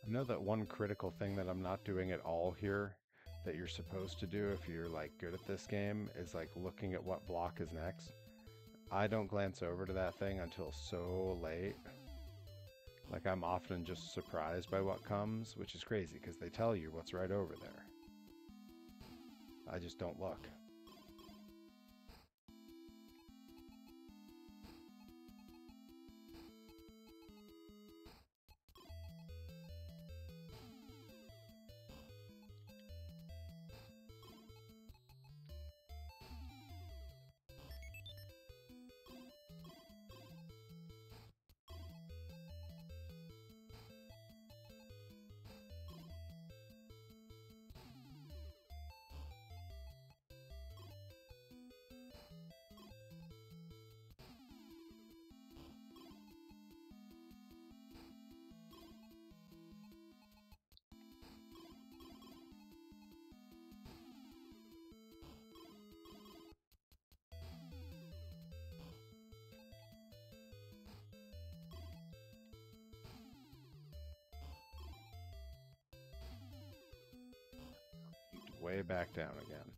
I know that one critical thing that I'm not doing at all here that you're supposed to do if you're like good at this game is like looking at what block is next. I don't glance over to that thing until so late. Like I'm often just surprised by what comes, which is crazy because they tell you what's right over there. I just don't look. Way back down again.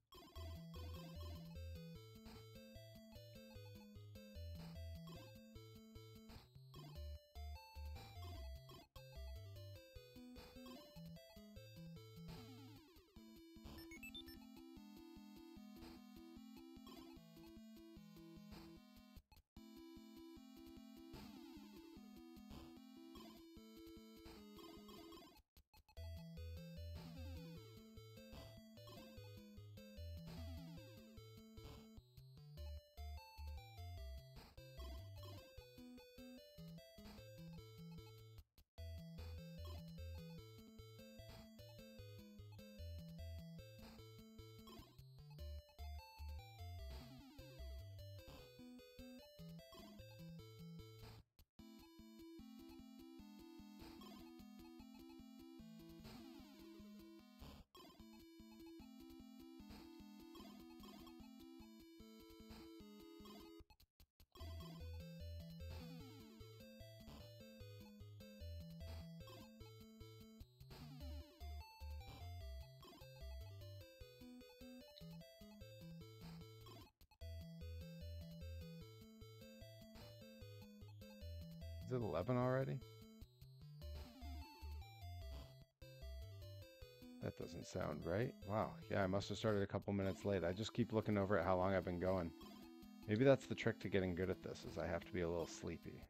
Is it 11 already? That doesn't sound right. Wow. Yeah, I must have started a couple minutes late. I just keep looking over at how long I've been going. Maybe that's the trick to getting good at this, is I have to be a little sleepy.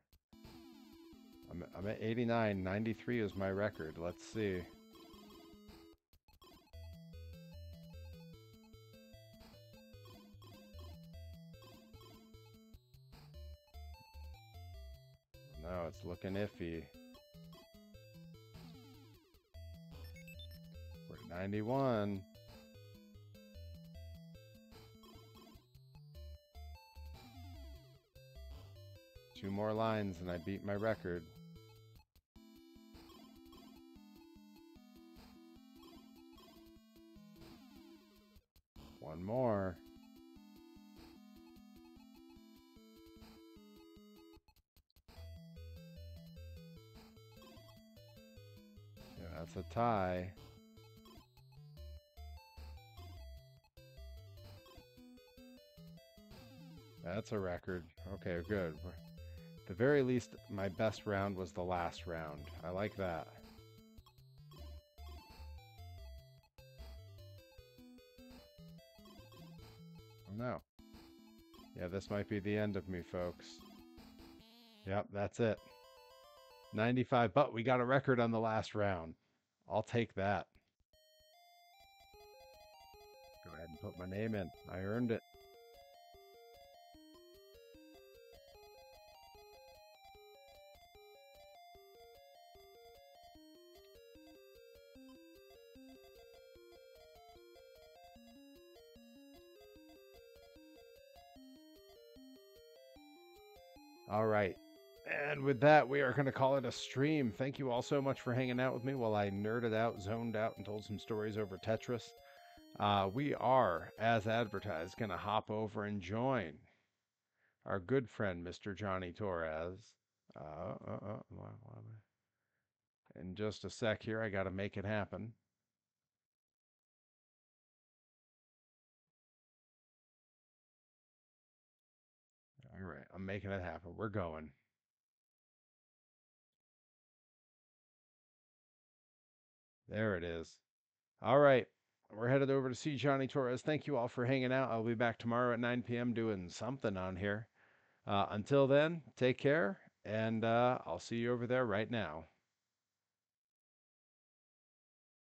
I'm at 89. 93 is my record. Let's see. No, it's looking iffy. 91. Two more lines and I beat my record. One more. Yeah, that's a tie. That's a record. Okay, good. At the very least, my best round was the last round. I like that. Oh no. Yeah, this might be the end of me, folks. Yep, that's it. 95, but we got a record on the last round. I'll take that. Go ahead and put my name in. I earned it. All right. And with that, we are going to call it a stream. Thank you all so much for hanging out with me while I nerded out, zoned out, and told some stories over Tetris. We are, as advertised, going to hop over and join our good friend, Mr. Johnny Torres. In just a sec here, I got to make it happen. All right, I'm making it happen. We're going. There it is. All right. We're headed over to see Johnny Torres. Thank you all for hanging out. I'll be back tomorrow at 9 p.m. doing something on here. Until then, take care, and I'll see you over there right now.